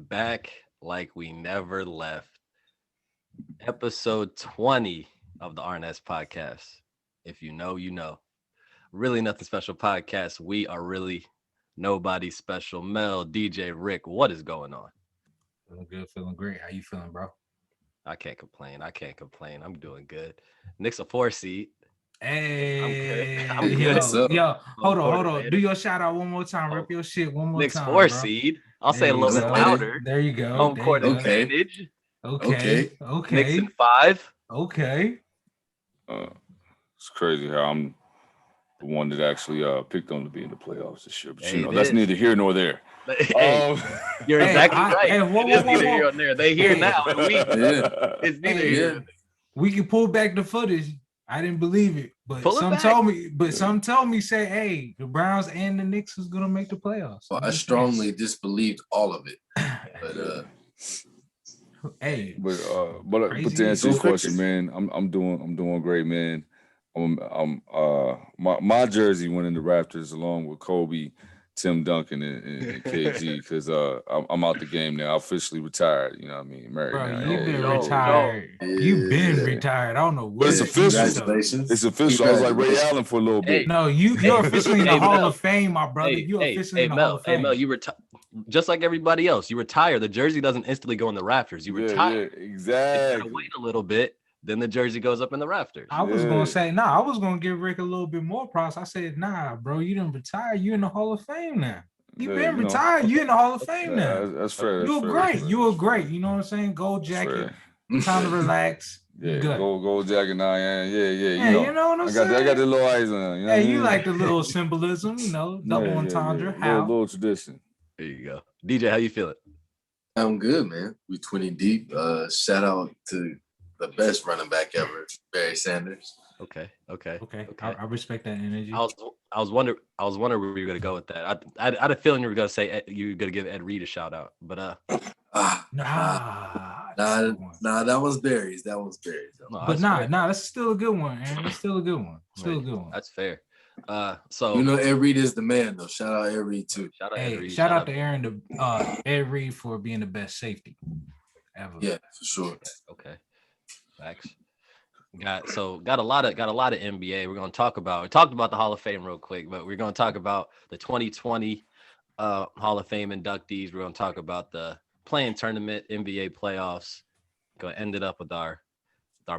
back like we never left. Episode 20 of the RNS podcast. If you know, you know. Really nothing special podcast. We are really nobody special. Mel, DJ, Rick, what is going on? Feeling good, feeling great. How you feeling, bro? I can't complain. I'm doing good. Nick's a 4 seed. Hey, I'm good. Yo, hold on. Coordinator. Do your shout out one more time. Rip your shit one more Nick's time. 4 bro. seed. I'll There say it a you little bit go. louder. There you go. Home There court you go. advantage. Okay. Nick's in 5. Okay. It's crazy how I'm the one that actually picked on to be in the playoffs this year. But Hey, you know, that's neither here nor there. Hey, you're exactly right. It's neither whoa. here or there. They here now, and it's neither here. We can pull back the footage. I didn't believe it, but some told me, say, hey, the Browns and the Knicks was gonna make the playoffs. Well, I strongly disbelieved all of it. But hey, but to answer your question, man, I'm doing great, man. My jersey went in the Raptors along with Kobe, Tim Duncan, and KG because I'm out the game now. I officially retired. You know what I mean? Married bro, now. you've been retired. You've been retired. I don't know what. But it's official. Congratulations. It's official. I was like Ray Allen for a little bit. No, you're officially in the Hall of Fame, my brother. Hey, You're officially in the Hall of Fame. Hey, Mel, you retire just like everybody else. You retire. The jersey doesn't instantly go in the rafters. You retire. Yeah, exactly. You gotta wait a little bit. Then the jersey goes up in the rafters. I was gonna say, I was gonna give Rick a little bit more props. I said, nah, bro, you didn't retire. You in the Hall of Fame now. You've been retired. You in the Hall of Fame now. That's fair. You were great. You were great. You know what I'm saying? Gold jacket. Time to relax. Yeah, good. Gold jacket now. Yeah. You know what I'm saying? I got the little eyes on. You know you like the little symbolism, double entendre. How? Little tradition. There you go. DJ, how you feeling? I'm good, man. We 20 deep. Shout out to the best running back ever, Barry Sanders. Okay. I respect that energy. I was wondering where you were gonna go with that. I had a feeling you were gonna say you were gonna give Ed Reed a shout out, but nah, that was Barry's. But that's still a good one, Aaron. That's still a good one. Still a good one. That's fair. So Ed Reed is the man, though. Shout out Ed Reed too. Shout out to Aaron, Ed Reed for being the best safety ever. Yeah, for sure. Okay. Facts. Got a lot of NBA. We're gonna talk about. We talked about the Hall of Fame real quick, but we're gonna talk about the 2020 Hall of Fame inductees. We're gonna talk about the playing tournament, NBA playoffs. Gonna end it up with our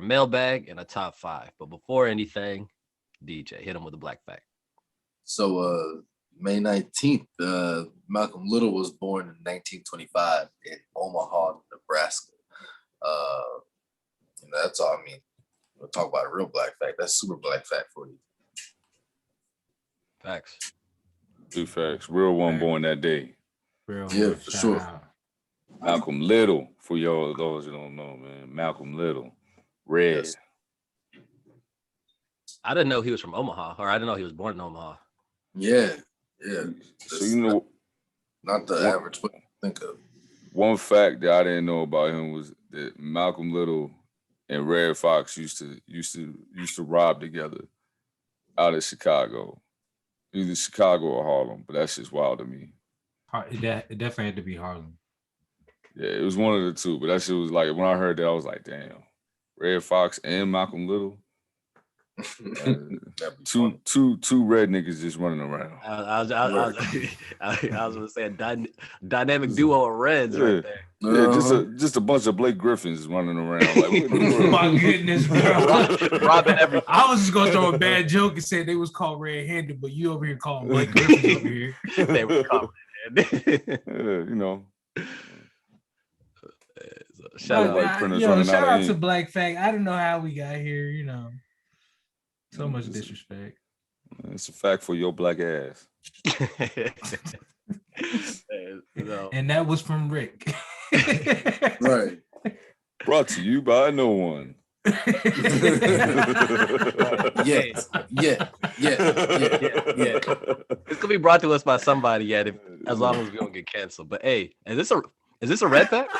mailbag and a top 5. But before anything, DJ, hit him with a black fact. So May 19th, Malcolm Little was born in 1925 in Omaha, Nebraska. That's all. I mean, we'll talk about a real black fact. That's super black fact for you. Facts. Two facts. Real one born that day. Yeah, for sure. Malcolm Little, for those who don't know, man. Malcolm Little. Red. Yes. I didn't know he was from Omaha, or I didn't know he was born in Omaha. Yeah. So not the average one think of. One fact that I didn't know about him was that Malcolm Little and Red Fox used to rob together out of Chicago, either Chicago or Harlem. But that's just wild to me. It definitely had to be Harlem. Yeah, it was one of the two. But that shit was like, when I heard that, I was like, damn, Red Fox and Malcolm Little. Two red niggas just running around. I was gonna say a dynamic duo of Reds right there. Yeah, just a bunch of Blake Griffins running around. Like, my goodness, bro. Robbing everything. I was just gonna throw a bad joke and say they was called red-handed, but you over here calling Blake Griffins over here. They were called red-handed. You know. Shout out to Black Fact. I don't know how we got here, So much disrespect. It's a fact for your black ass. And that was from Rick. Right. Brought to you by no one. Yeah. It's gonna be brought to us by somebody yet, as long as we don't get canceled. But hey, is this a red fact?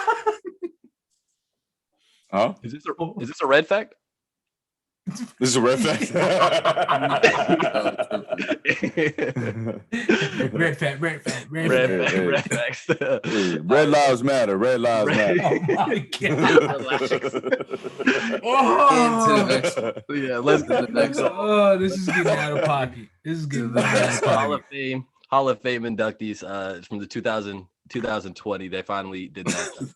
Huh? Is this a red fact? This is a red fact. Red fact. Red facts. Red lives matter. Red lives matter. Oh my God. Yeah, let's to the next one. Oh, this is getting out of pocket. This is getting out of Hall of pocket. Fame. Hall of Fame inductees from the 2020. They finally did that.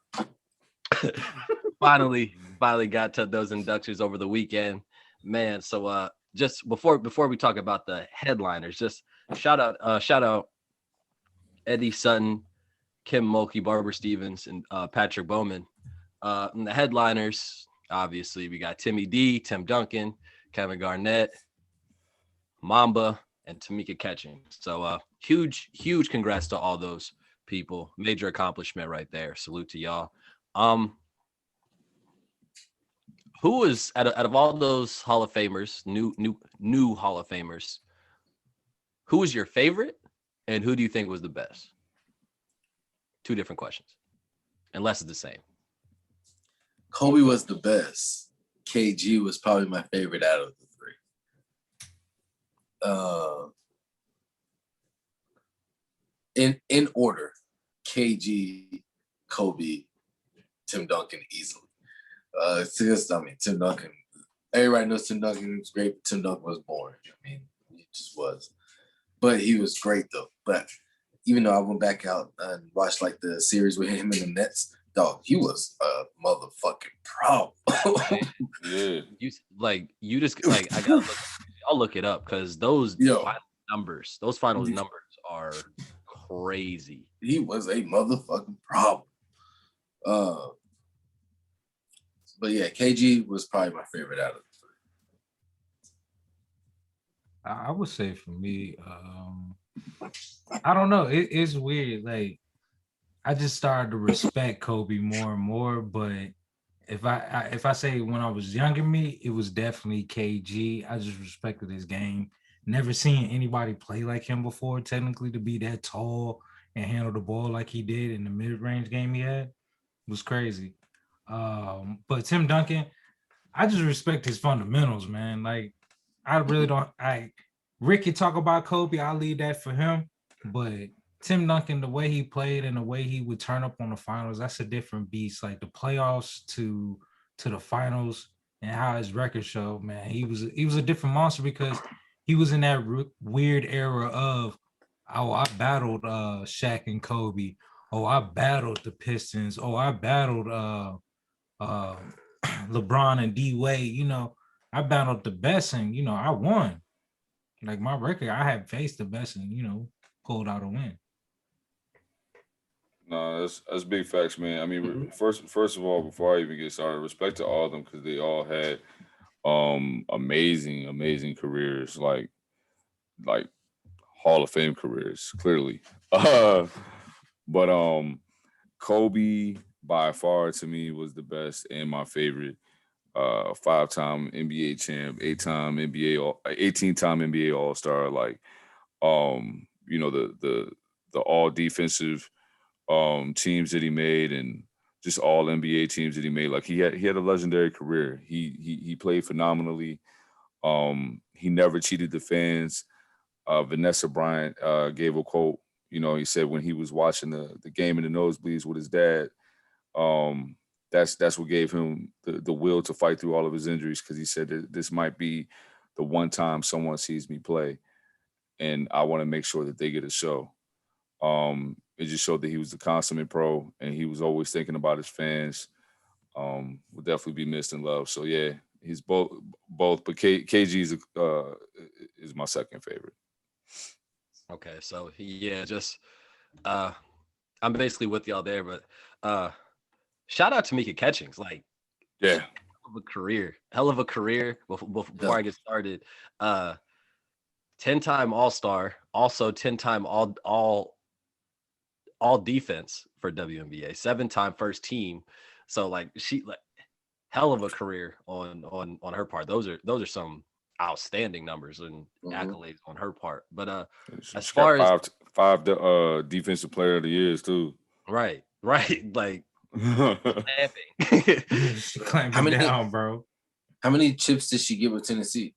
finally got to those inductions over the weekend, man. So just before we talk about the headliners, just shout out Eddie Sutton, Kim Mulkey, Barbara Stevens, and Patrick Bowman. And the headliners, obviously, we got Timmy D, Tim Duncan, Kevin Garnett, Mamba, and Tamika Catchings. So huge congrats to all those people. Major accomplishment right there. Salute to y'all. Who was out of all those Hall of Famers, new Hall of Famers, who was your favorite and who do you think was the best? Two different questions, unless it's the same. Kobe was the best. KG was probably my favorite out of the three. In order, KG, Kobe, Tim Duncan easily. Tim Duncan. Everybody knows Tim Duncan was great, but Tim Duncan was boring. I mean, he just was. But he was great though. But even though I went back out and watched like the series with him in the Nets, dog, he was a motherfucking problem. Yeah. I'll look it up because those final numbers are crazy. He was a motherfucking problem. But yeah, KG was probably my favorite out of the three. I would say for me, I don't know. It's weird. Like, I just started to respect Kobe more and more. But if I say when I was younger me, it was definitely KG. I just respected his game. Never seen anybody play like him before, technically, to be that tall and handle the ball like he did in the mid-range game he had was crazy. But Tim Duncan, I just respect his fundamentals, man. Like, I really don't. Rick can talk about Kobe. I'll leave that for him. But Tim Duncan, the way he played and the way he would turn up on the finals, that's a different beast. Like the playoffs to the finals and how his record showed, man. He was a different monster because he was in that weird era of, oh, I battled Shaq and Kobe. Oh, I battled the Pistons. Oh, I battled LeBron and D Wade. You know, I battled the best and, you know, I won. Like my record, I had faced the best and, you know, pulled out a win. No, that's big facts, man. I mean, first of all, before I even get started, respect to all of them because they all had amazing careers, like Hall of Fame careers, clearly. But Kobe by far to me was the best and my favorite. 5-time NBA champ, 18-time NBA All-Star, like you know, the all defensive teams that he made and just all NBA teams that he made. Like he had a legendary career. He played phenomenally. He never cheated the fans. Vanessa Bryant gave a quote. You know, he said when he was watching the game in the nosebleeds with his dad, that's what gave him the will to fight through all of his injuries, because he said that this might be the one time someone sees me play, and I want to make sure that they get a show. It just showed that he was the consummate pro, and he was always thinking about his fans. Will definitely be missed and loved. So yeah, he's both, but KG is my second favorite. Okay, so yeah, just I'm basically with y'all there, but shout out to Tamika Catchings, like Yeah, hell of a career. Before I get started, 10-time All-Star, also 10-time all defense for WNBA, 7-time first team. So like she hell of a career on her part. Those are some outstanding numbers and accolades on her part. But as far as five defensive player of the years too. Right, like Clamping down, bro. How many chips did she get with Tennessee?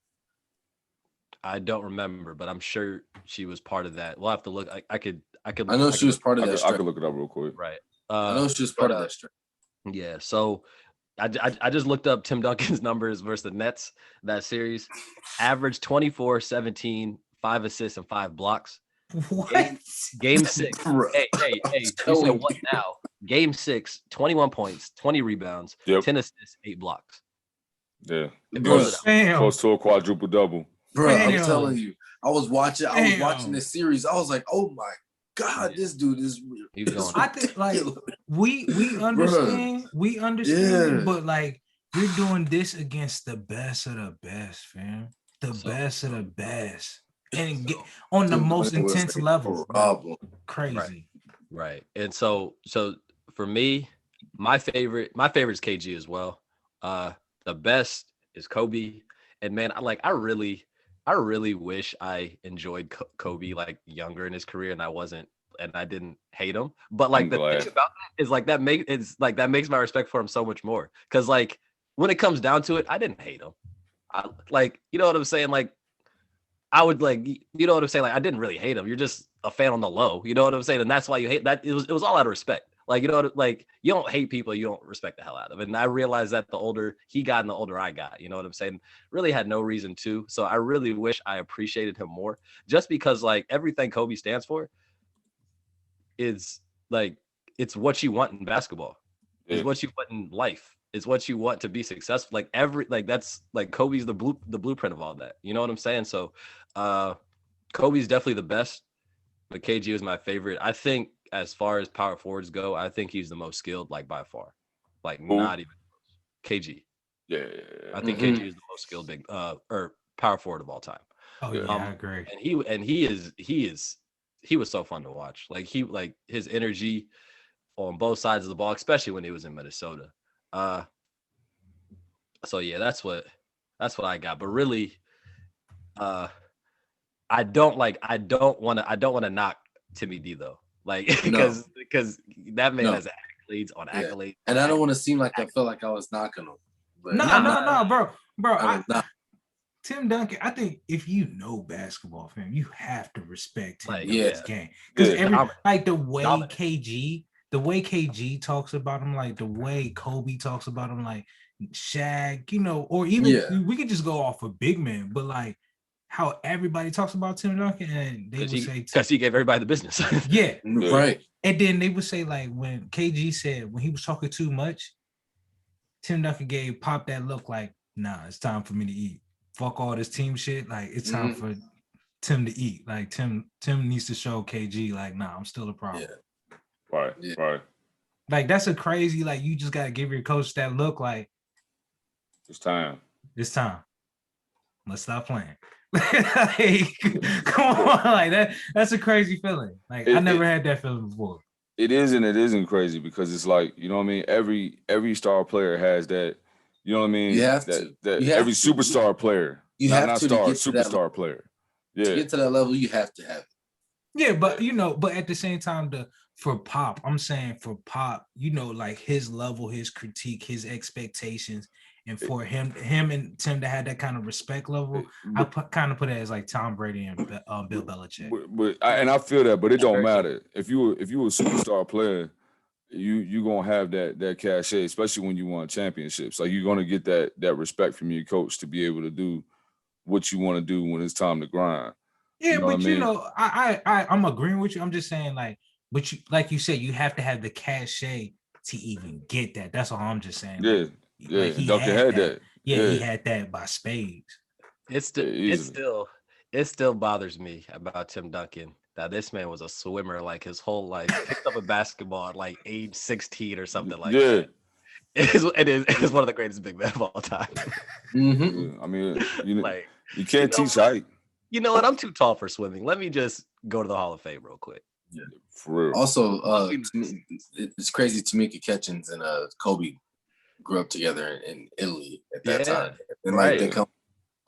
I don't remember, but I'm sure she was part of that. We'll have to look. I could. I know she was part of that I stretch. could look it up real quick. Right. I know she was part of that stretch. Yeah. So I just looked up Tim Duncan's numbers versus the Nets that series. Average 24, 17, 5 assists and 5 blocks. What? Game 6. hey, you said what now? Game 6, 21 points, 20 rebounds, 10 assists, 8 blocks. Yeah. Close to a quadruple double. Bro, I'm telling you, I was watching this series. I was like, oh my God, this dude is real. I think like we understand, but like you're doing this against the best of the best, fam. The best of the best. And on the most intense level. Crazy. Right. And so for me, my favorite is KG as well. The best is Kobe. And man, I really wish I enjoyed Kobe like younger in his career and I didn't hate him. But like the thing about that is like that makes my respect for him so much more. Cause like when it comes down to it, I didn't hate him. You know what I'm saying? Like I would you know what I'm saying? Like I didn't really hate him. You're just a fan on the low. You know what I'm saying? And that's why you hate that. It was all out of respect. Like, you know, like you don't hate people you don't respect the hell out of. And I realized that the older he got and the older I got, you know what I'm saying? Really had no reason to. So I really wish I appreciated him more just because like everything Kobe stands for is like, it's what you want in basketball. It's what you want in life. It's what you want to be successful. Like that's like Kobe's the blueprint of all that. You know what I'm saying? So Kobe's definitely the best, but KG was my favorite. I think as far as power forwards go, I think he's the most skilled, like by far. Like not even KG. Yeah. I think KG is the most skilled big or power forward of all time. Oh yeah, I agree. And he was so fun to watch. Like his energy on both sides of the ball, especially when he was in Minnesota. So yeah, that's what I got. But really, I don't want to knock Timmy D though. Like because that man has accolades on accolades. And I don't want to seem like I felt like I was knocking him. No, bro. Tim Duncan, I think if you know basketball, fam, you have to respect Tim Duncan's game. Because the way KG talks about him, like the way Kobe talks about him, like Shaq, you know, or even we could just go off of big man, but like how everybody talks about Tim Duncan, and they would say because he gave everybody the business. Right. And then they would say like when KG said when he was talking too much, Tim Duncan gave Pop that look like, nah, it's time for me to eat. Fuck all this team shit. Like it's time for Tim to eat. Like Tim needs to show KG like, nah, I'm still a problem. Yeah. Right. Like that's a crazy, like you just gotta give your coach that look like it's time. Let's stop playing. Like, come on, like that's a crazy feeling. Like I never had that feeling before. It is and it isn't crazy because it's like, you know what I mean? Every star player has that, you know what I mean? You have every superstar player. Not superstar player. Yeah. To get to that level, you have to have it. Yeah, but you know, but at the same time, for Pop, I'm saying for Pop, you know, like his level, his critique, his expectations, and for him and Tim to have that kind of respect level, I kind of put it as like Tom Brady and Bill Belichick. I feel that, but it don't matter. If you a superstar player, you gonna have that cachet, especially when you won championships. Like you're gonna get that respect from your coach to be able to do what you want to do when it's time to grind. Yeah, you know but you know, I'm agreeing with you. I'm just saying, like, but you, like you said, you have to have the cachet to even get that. That's all I'm just saying. Yeah, like Duncan had that. Yeah, he had that by spades. It still bothers me about Tim Duncan that this man was a swimmer like his whole life. Picked up a basketball at like age 16 or something like that. It is one of the greatest big men of all time. I mean, you can't teach height. You know what? I'm too tall for swimming. Let me just go to the Hall of Fame real quick. Yeah, for real. Also, it's crazy. Tamika Catchings and Kobe grew up together in Italy at that time, and like they come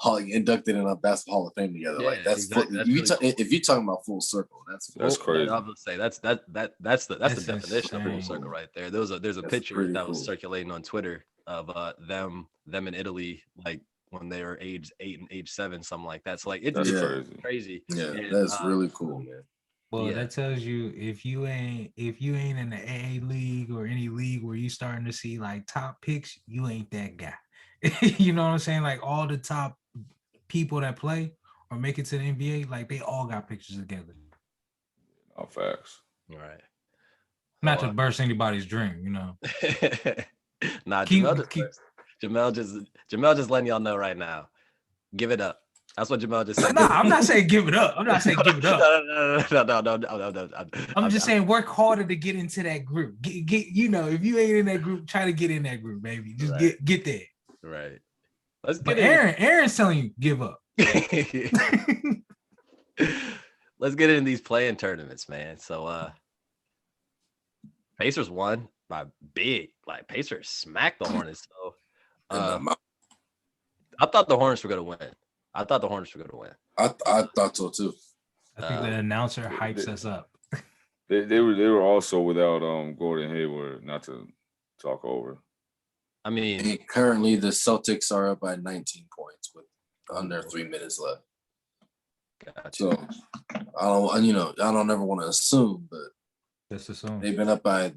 inducted in a basketball Hall of Fame together. Like that's exactly. If you're talking about full circle, that's crazy. I would say that's the definition of full circle right there. There's a picture that was circulating on Twitter of them in Italy, like when they were age 8 and age 7, something like that. So like it's That's just crazy. crazy. Yeah, And, that's really cool, man. Well, Yeah. that tells you if you ain't in the AA league or any league where you starting to see like top picks, you ain't that guy. You know what I'm saying? Like all the top people that play or make it to the NBA, like they all got pictures together. No facts. Right. Not So, to burst anybody's dream, you know. nah, Keep- Jamel just letting y'all know right now. Give it up. That's what Jamel just said. No, I'm not saying give it up. I'm not saying give it up. No. I'm just saying work harder to get into that group. Get you know, if you ain't in that group, try to get in that group, baby. Just Right. get there. Right. Let's But get Aaron's telling you give up. Let's get in these playing tournaments, man. So Pacers won by big. Like Pacers smacked the Hornets. So I thought the Hornets were gonna win. I thought I thought so too. I think the announcer hypes us up. They were also without Gordon Hayward, not to talk over. I mean, And currently the Celtics are up by 19 points with under 3 minutes left. gotcha. So I don't ever want to assume, but Just assume. they've been up by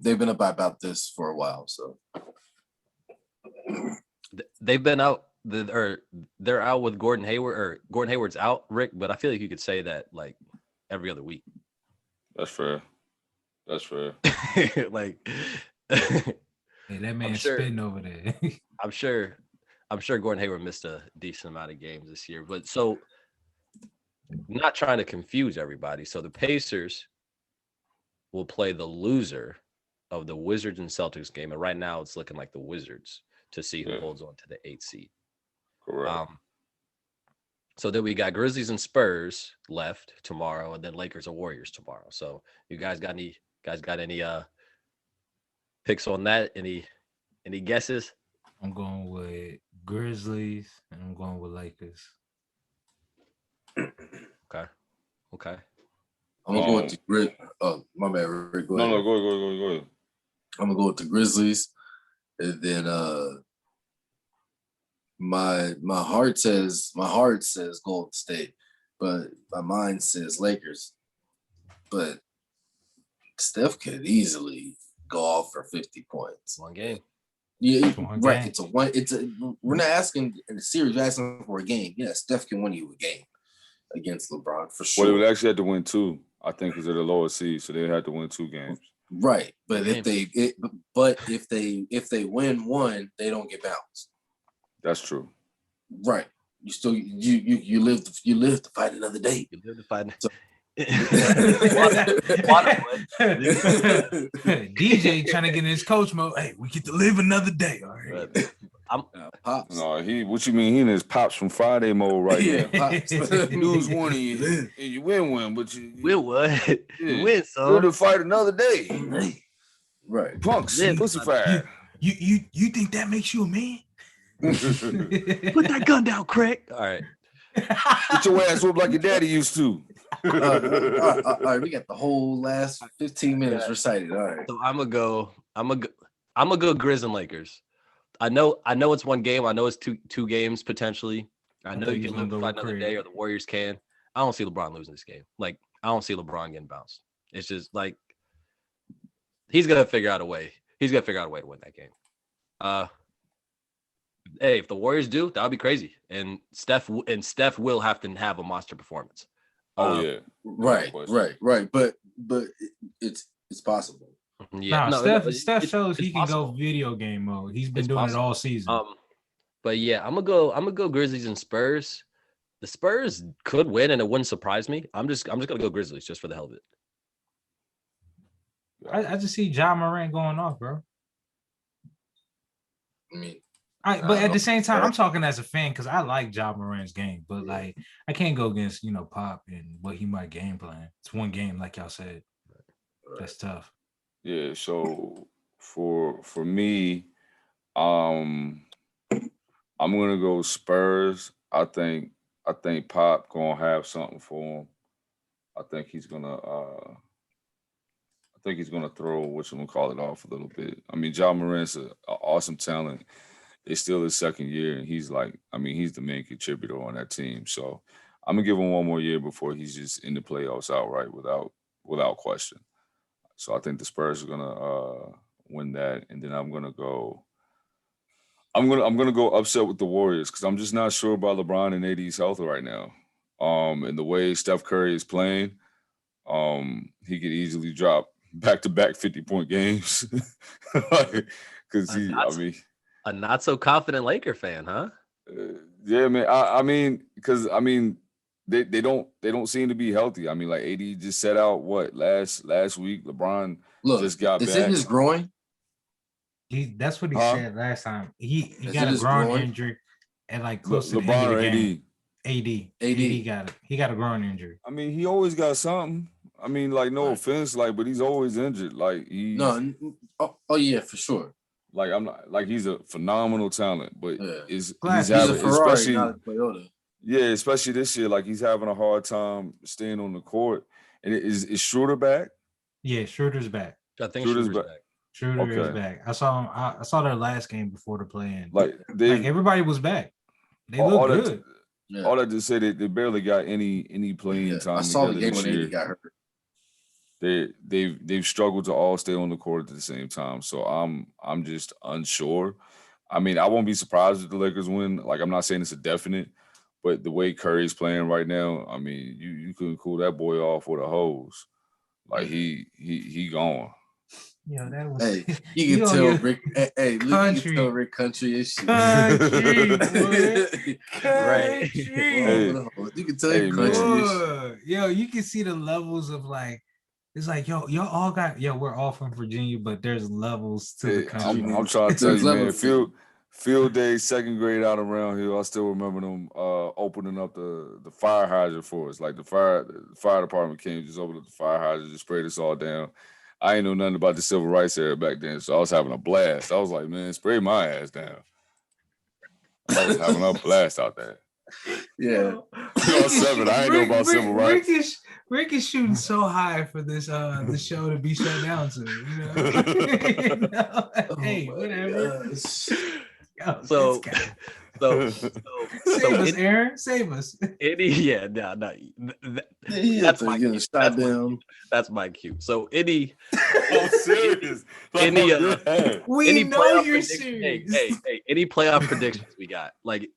about this for a while. So They've been out. They're out with Gordon Hayward, or Gordon Hayward's out, Rick. But I feel like you could say that like every other week. That's fair. Like, Hey, that man's spitting over there. I'm sure Gordon Hayward missed a decent amount of games this year. But so, not trying to confuse everybody. So the Pacers will play the loser of the Wizards and Celtics game, and right now it's looking like the Wizards to see who holds on to the 8th seed. Correct. So then we got Grizzlies and Spurs left tomorrow, and then Lakers and Warriors tomorrow. So you guys got any picks on that? Any guesses? I'm going with Grizzlies and I'm going with Lakers. Okay. I'm gonna go with the Grizz. Oh, my bad, Rick. Go ahead. No, go ahead. I'm gonna go with the Grizzlies, and then my heart says Golden State, but my mind says Lakers. But Steph could easily go off for 50 points. One game. Yeah, One right. game. We're not asking in the series, we're asking for a game. Yeah, Steph can win you a game against LeBron for sure. Well, they would actually have to win 2, I think, because they're the lower seed, so they had to win 2 games. Right, but if they win 1, they don't get bounced. That's true. Right. You still you live to fight another day. You live to fight. So- DJ trying to get in his coach mode. Hey, we get to live another day. All right. Pops. No, what you mean? He in his pops from Friday mode right Yeah, now. Pops. Lose one and you win one, but you We'll what? Yeah. Win, live son. to fight another day. Right. Punks, Live. pussified. You think that makes you a man? Put that gun down, Craig. All right. Get your ass whooped like your daddy used to. All right, we got the whole last 15 minutes recited. All right. So I'm gonna go Grizz and Lakers. I know it's one game. I know it's two games potentially. I know you can live to fight another day, or the Warriors can. I don't see LeBron losing this game. Like, I don't see LeBron getting bounced. It's just like he's gonna figure out a way. He's gonna figure out a way to win that game. Hey, if the Warriors do, that would be crazy. And Steph will have to have a monster performance. Oh yeah. Right. But it's possible. Yeah. Steph shows he can possible. go video game mode. He's been doing it all season. But yeah, I'm gonna go Grizzlies and Spurs. The Spurs could win, and it wouldn't surprise me. I'm just gonna go Grizzlies just for the hell of it. I just see Ja Morant going off, bro. I mean, But at the same time, I'm talking as a fan because I like Ja Morant's game, but like I can't go against Pop and what he might game plan. It's one game, like y'all said. That's tough. Yeah. So for me, I'm gonna go Spurs. I think Pop gonna have something for him. I think he's gonna throw whatchamacallit off a little bit. I mean, Ja Morant's an awesome talent. it's still his second year, and he's like, I mean, he's the main contributor on that team. So I'm gonna give him one more year before he's just in the playoffs outright without question. So I think the Spurs are gonna win that, and then I'm gonna go. I'm gonna go upset with the Warriors because I'm just not sure about LeBron and AD's health right now. And the way Steph Curry is playing, he could easily drop back-to-back 50-point games. Because A not so confident Laker fan, huh? Yeah, man. I mean, because they don't seem to be healthy. I mean, like AD just set out last week. LeBron just got is back. it his groin? That's what he said last time. He got a groin injury and like close to the end of the game. AD got it. He got a groin injury. I mean, he always got something. I mean, like, no offense, like, but he's always injured. Like oh yeah, for sure. Like I'm not like he's a phenomenal talent, but he's a Ferrari, not a Toyota. Yeah, especially this year, like he's having a hard time staying on the court. And is Schroeder back? Yeah, Schroeder's back. I think Schroeder's back. Schroeder is back. I saw him. I saw their last game before the play-in. Like everybody was back. They look good. All that to say that they barely got any playing time. I saw the game when AD got hurt. They've struggled to all stay on the court at the same time. So I'm just unsure. I mean, I won't be surprised if the Lakers win. Like, I'm not saying it's a definite, but the way Curry's playing right now, I mean, you couldn't cool that boy off with a hose. Like he gone. Yo, that was. Hey, you can tell Rick. Hey, look, you can tell Rick country is shit. Country, right? You can tell him country. Yo, you can see the levels of like. It's like, y'all all got, we're all from Virginia, but there's levels to the country. I'm trying to tell you, man, field day, second grade out around here, I still remember them opening up the fire hydrant for us. Like the fire department came, just opened up the fire hydrant, just sprayed us all down. I ain't know nothing about the civil rights era back then, so I was having a blast. I was like, man, spray my ass down. I was having a blast out there. Yeah. I ain't know about civil rights. Rick is shooting so high for this the show to be shut down soon. You know? Hey, whatever. So save us, Aaron. Save us. That's my cue. That's my cue. So any I'm serious. We know you're serious. Hey, any playoff predictions we got? Like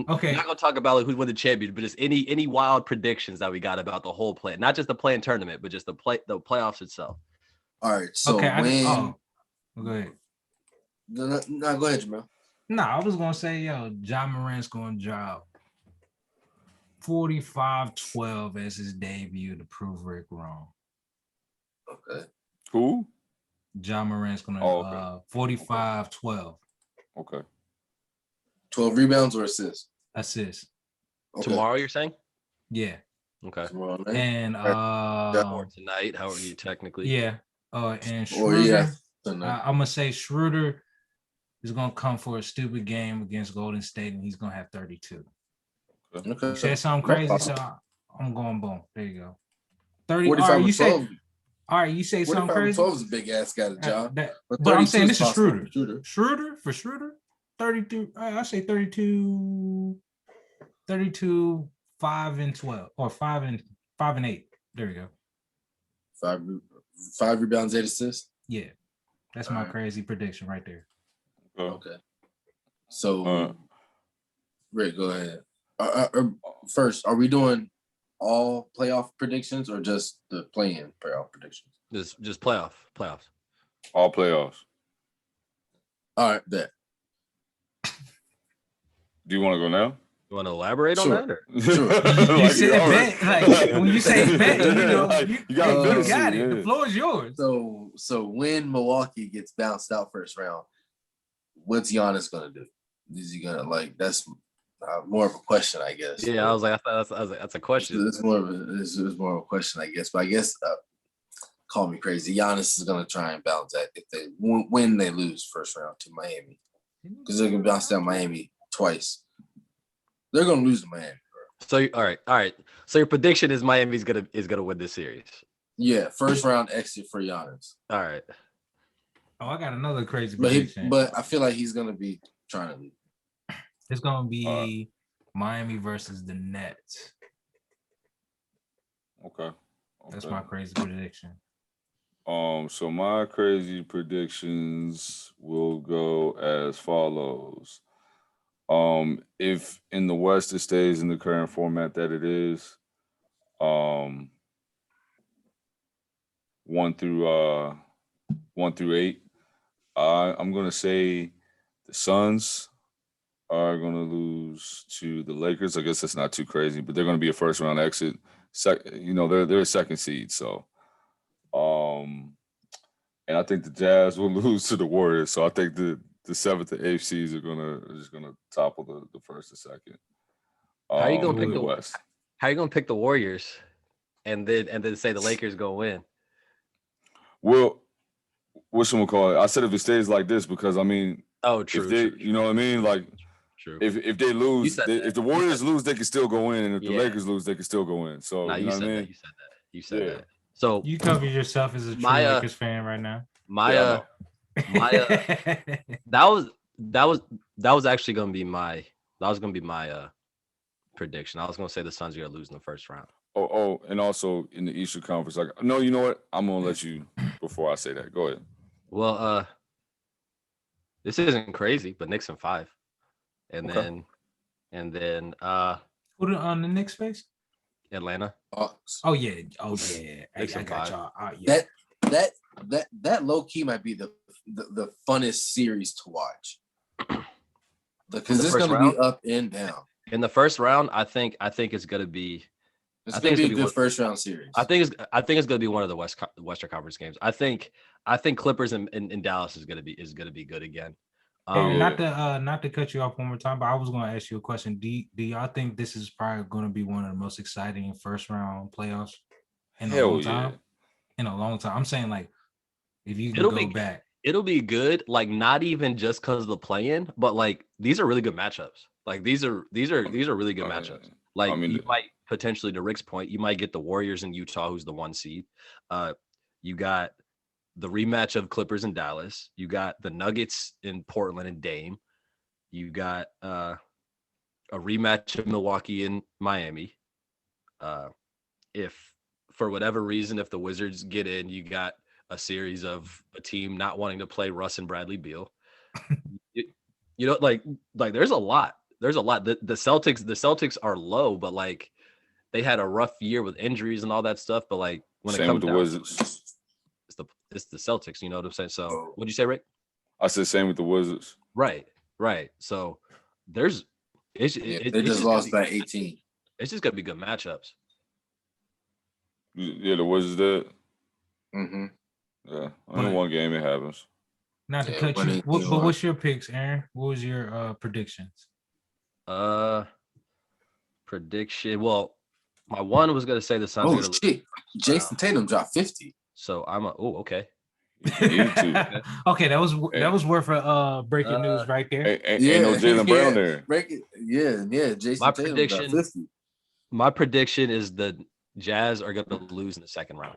okay. I'm not gonna talk about like who's won the championship, but just any wild predictions that we got about the whole play, not just the play-in tournament, but just the playoffs itself. All right. So go ahead. No, go ahead, Jamal. No, I was gonna say, John Morant's gonna drop 45-12 as his debut to prove Rick wrong. Okay. Who? John Morant's gonna 45-12. Okay. 12 rebounds or assists? Assists. Okay. Tomorrow, you're saying? Yeah. Okay. Tomorrow night. And or tonight, how are you technically? Yeah. And Schroeder. I'm gonna say Schroeder is gonna come for a stupid game against Golden State, and he's gonna have 32. Okay. You said something crazy, so I'm going boom. There you go. 30. 45 all right, you 12. Say. All right, you say something crazy. 12 is a big ass guy to job. But I'm saying this is Schroeder. Schroeder. 32. I say 32. 32, 5 and 12, or 5 and 8. There you go. 5 rebounds, 8 assists. Yeah, that's my crazy prediction right there. Okay. So, Rick, go ahead. First, are we doing all playoff predictions or just the play-in playoff predictions? Just playoffs. All playoffs. All right, bet. Do you want to go now? You want to elaborate on that? Or? Sure. You said bet. Like when you say bet, you got it. Yeah. The floor is yours. So when Milwaukee gets bounced out first round, what's Giannis gonna do? Is he gonna that's more of a question, I guess. Yeah, I was like, that's a question. It's more of a question, I guess. But I guess call me crazy. Giannis is gonna try and bounce that if they when they lose first round to Miami, because they're gonna bounce down Miami twice. They're gonna lose to Miami. So all right. So your prediction is Miami's gonna win this series. Yeah, first round exit for Giannis. All right. Oh, I got another crazy But prediction. but I feel like he's gonna be trying to leave. It's gonna be Miami versus the Nets. Okay. That's my crazy prediction. So my crazy predictions will go as follows. If in the West it stays in the current format that it is, 1 through 8, I'm gonna say the Suns are gonna lose to the Lakers. I guess that's not too crazy, but they're gonna be a first round exit. They're a second seed, so and I think the Jazz will lose to the Warriors. So I think the 7th and 8th seeds are just gonna topple the first and second. How are you gonna in pick the the West? How are you gonna pick the Warriors, and then say the Lakers go win? Well, whatchamacallit? I said if it stays like this because I mean, Oh, if true. they, true, you know what I mean, like true. if they lose, said that. if the You Warriors said lose, they can still go in, and if the Yeah. Lakers lose, they can still go in. So Nah, you you know said what I that. mean? You said Yeah. that. So You cover yourself as a true My, Lakers fan right now. my Yeah, I know. that was actually gonna be my prediction. I was gonna say the Suns are gonna lose in the first round. Oh, and also in the Eastern Conference, like no, you know what? I'm gonna let you before I say that. Go ahead. Well, this isn't crazy, but Knicks in 5, and Okay. then Put it on the Knicks face. Atlanta. Oh yeah. I Knicks in got 5. y'all. Yeah. That low key might be the funnest series to watch. Because the it's first gonna round? be up and down. In the first round, I think it's gonna be. It's I gonna think be it's a gonna be good one- first round series. I think it's gonna be one of the Western Conference games. I think Clippers in Dallas is gonna be good again. Hey, Yeah. not to cut you off one more time, but I was going to ask you a question. Do y'all think this is probably going to be one of the most exciting first round playoffs in a Hell long yeah. time? In a long time. I'm saying like if you can It'll go be back. It'll be good, like not even just because of the play-in, but like these are really good matchups. Like these are really good matchups. Like mean, you might potentially, to Rick's point, you might get the Warriors in Utah, who's the 1 seed. You got the rematch of Clippers in Dallas. You got the Nuggets in Portland and Dame. You got a rematch of Milwaukee and Miami. If for whatever reason, if the Wizards get in, you got a series of a team not wanting to play Russ and Bradley Beal. Like there's a lot. There's a lot. The Celtics are low, but like they had a rough year with injuries and all that stuff. But like when same it comes with the down Wizards. it's the Celtics. You know what I'm saying? So what'd you say, Rick? I said same with the Wizards. Right. So there's they just lost by 18. It's just gonna be good matchups. Yeah, the Wizards did. Mm-hmm. Yeah, only one game it happens. Not to cut you, but what's your picks, Aaron? What was your predictions? Prediction. Well, my one was gonna say the Suns. Oh shit! Jason Tatum dropped 50. So I'm okay. Okay, that was worth a breaking news right there. Ain't no Jaylen Brown there. Jason Tatum dropped 50. My prediction is the Jazz are gonna lose in the second round.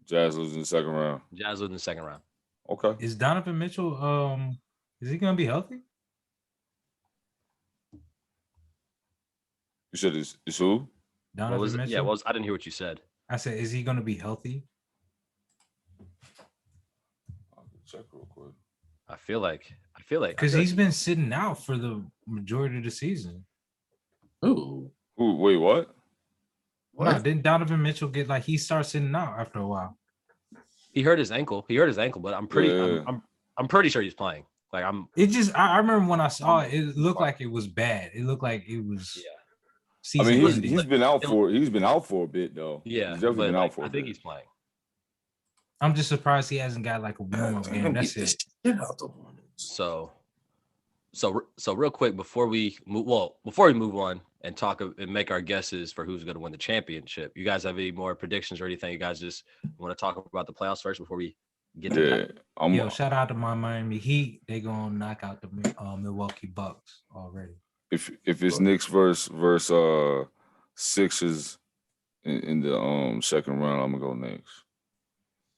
Jazz losing the second round. Jazz losing the second round. Okay. Is Donovan Mitchell is he gonna be healthy? You said it's who? Donovan Mitchell. Yeah, I didn't hear what you said. I said, is he gonna be healthy? I'll check real quick. I feel like because he's been sitting out for the majority of the season. Who? Wait, what? No, didn't Donovan Mitchell get like he starts sitting out after a while? He hurt his ankle, but I'm pretty sure he's playing. Like I remember when I saw it, it looked like it was bad. It looked like it was. Yeah. I mean, he's been out for a bit though. Yeah, he's definitely been out for a bit. I think he's playing. I'm just surprised he hasn't got like a warm-up game. That's it. So real quick before we move on and talk and make our guesses for who's going to win the championship, you guys have any more predictions or anything? You guys just want to talk about the playoffs first before we get to that? Yo, shout out to my Miami Heat. They gonna knock out the Milwaukee Bucks already. If it's Knicks versus Sixers in the second round, I'm gonna go Knicks.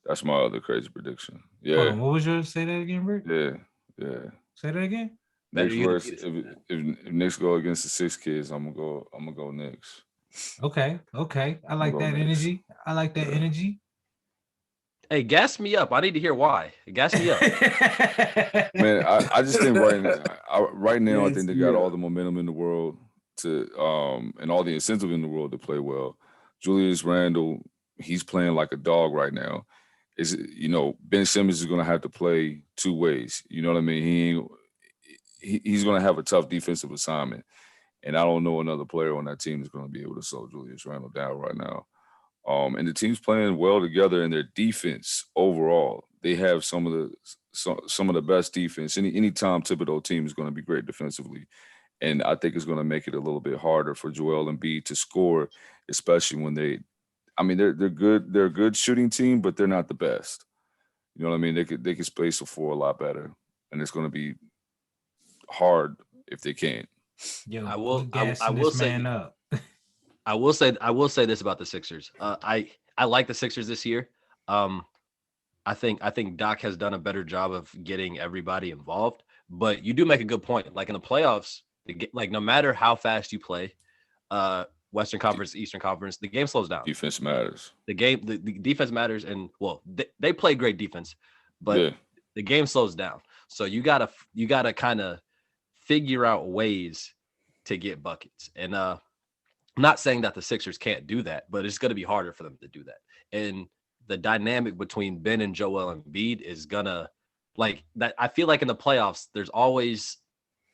That's my other crazy prediction. Hold Yeah, on, what was yours? Say that again, Rick. yeah. Say that again. Better Knicks you versus than me if Knicks go against the 6 kids, I'm gonna go Knicks. Okay. I like go that Knicks. energy. I like that Yeah. energy. Hey, gas me up. I need to hear why. Gas me up. Man, I just think right now I think they got Yeah. all the momentum in the world to and all the incentive in the world to play well. Julius Randle, he's playing like a dog right now. Ben Simmons is gonna have to play two ways. You know what I mean? He's gonna have a tough defensive assignment. And I don't know another player on that team that's gonna be able to slow Julius Randle down right now. And the team's playing well together in their defense overall. They have some of the best defense. Any Tom Thibodeau team is going to be great defensively, and I think it's going to make it a little bit harder for Joel Embiid to score, especially when they're good. They're a good shooting team, but they're not the best. You know what I mean? They could space the floor a lot better, and it's going to be hard if they can't. Yo, I will- quit I gassing will this say- man up. I will say this about the Sixers. I like the Sixers this year. I think Doc has done a better job of getting everybody involved. But you do make a good point. Like in the playoffs, like no matter how fast you play, Western Conference, Eastern Conference, the game slows down. Defense matters. The defense matters, and well, they play great defense, but the game slows down. So you gotta kind of figure out ways to get buckets. And I'm not saying that the Sixers can't do that, but it's going to be harder for them to do that. And the dynamic between Ben and Joel Embiid is gonna like that. I feel like in the playoffs, there's always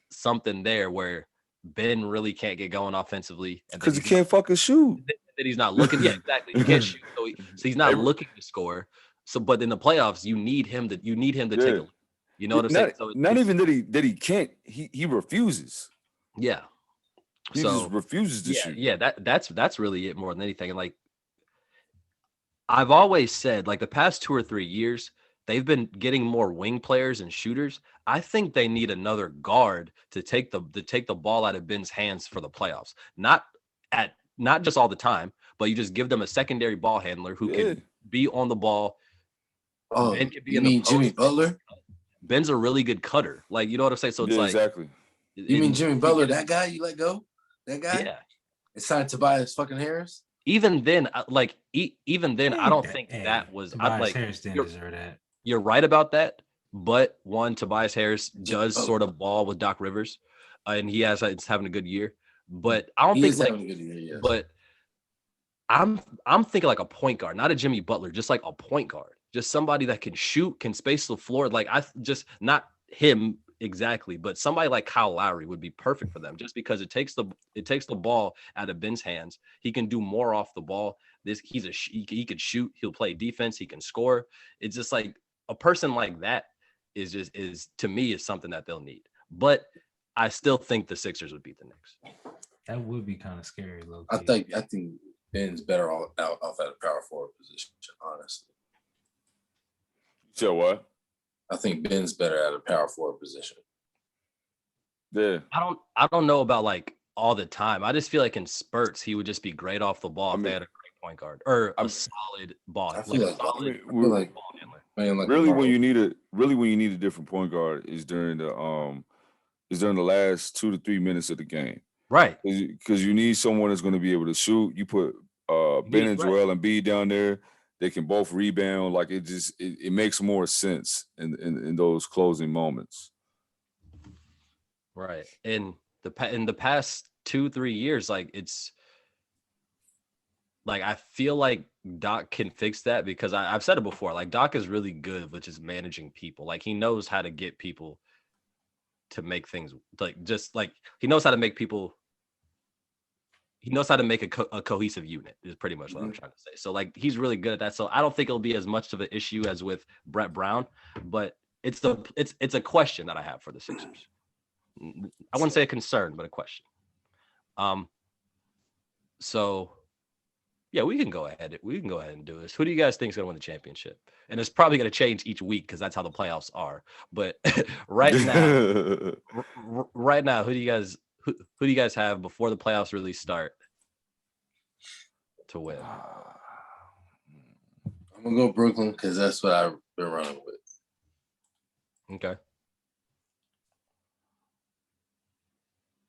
something there where Ben really can't get going offensively Because he can't fucking shoot. that he's not looking. Yeah, exactly. He can't shoot, so he's not looking to score. So, but in the playoffs, you need him to take a look. You know what I'm saying? So not even that he can't. He refuses. Yeah. He just refuses to shoot. Yeah, that's really it more than anything. And like I've always said, like the past 2 or 3 years, they've been getting more wing players and shooters. I think they need another guard to take the ball out of Ben's hands for the playoffs. Not just all the time, but you just give them a secondary ball handler who can be on the ball. Oh, Ben can be you in the mean Jimmy post. Butler? Ben's a really good cutter. Like, you know what I'm saying? So it's like exactly. You mean Jimmy Butler, that guy you let go? That guy? Yeah. It's signed Tobias fucking Harris? Even then, I don't think that was Tobias Harris didn't deserve that. You're right about that. But one, Tobias Harris does sort of ball with Doc Rivers, and it's having a good year. But I don't think having a good year, yes. But I'm thinking like a point guard, not a Jimmy Butler, just like a point guard, just somebody that can shoot, can space the floor. Like not him exactly, but somebody like Kyle Lowry would be perfect for them, just because it takes the ball out of Ben's hands. He can do more off the ball. He can shoot. He'll play defense. He can score. It's just like a person like that is to me is something that they'll need. But I still think the Sixers would beat the Knicks. That would be kind of scary, low I think Ben's better off at a power forward position, honestly. So what? I think Ben's better at a power forward position. Yeah. I don't know about like all the time. I just feel like in spurts he would just be great off the ball if they had a great point guard or a solid ball. I feel like ball handler. Really, when you need a different point guard is during the last 2 to 3 minutes of the game. Right. Because you need someone that's going to be able to shoot. You put Ben and Joel Embiid down there. They can both rebound. Like it makes more sense in those closing moments. Right. In the past 2-3 years, like it's like I feel like Doc can fix that, because I've said it before. Like Doc is really good with just managing people. Like he knows how to get people to make things he knows how to make people. He knows how to make a cohesive unit is pretty much what I'm trying to say. So like he's really good at that. So I don't think it'll be as much of an issue as with Brett Brown, but it's a question that I have for the Sixers. I wouldn't say a concern, but a question. So yeah, we can go ahead and do this. Who do you guys think is going to win the championship? And it's probably going to change each week because that's how the playoffs are. But right now, who do you guys have before the playoffs really start to win? I'm gonna go Brooklyn because that's what I've been running with. Okay.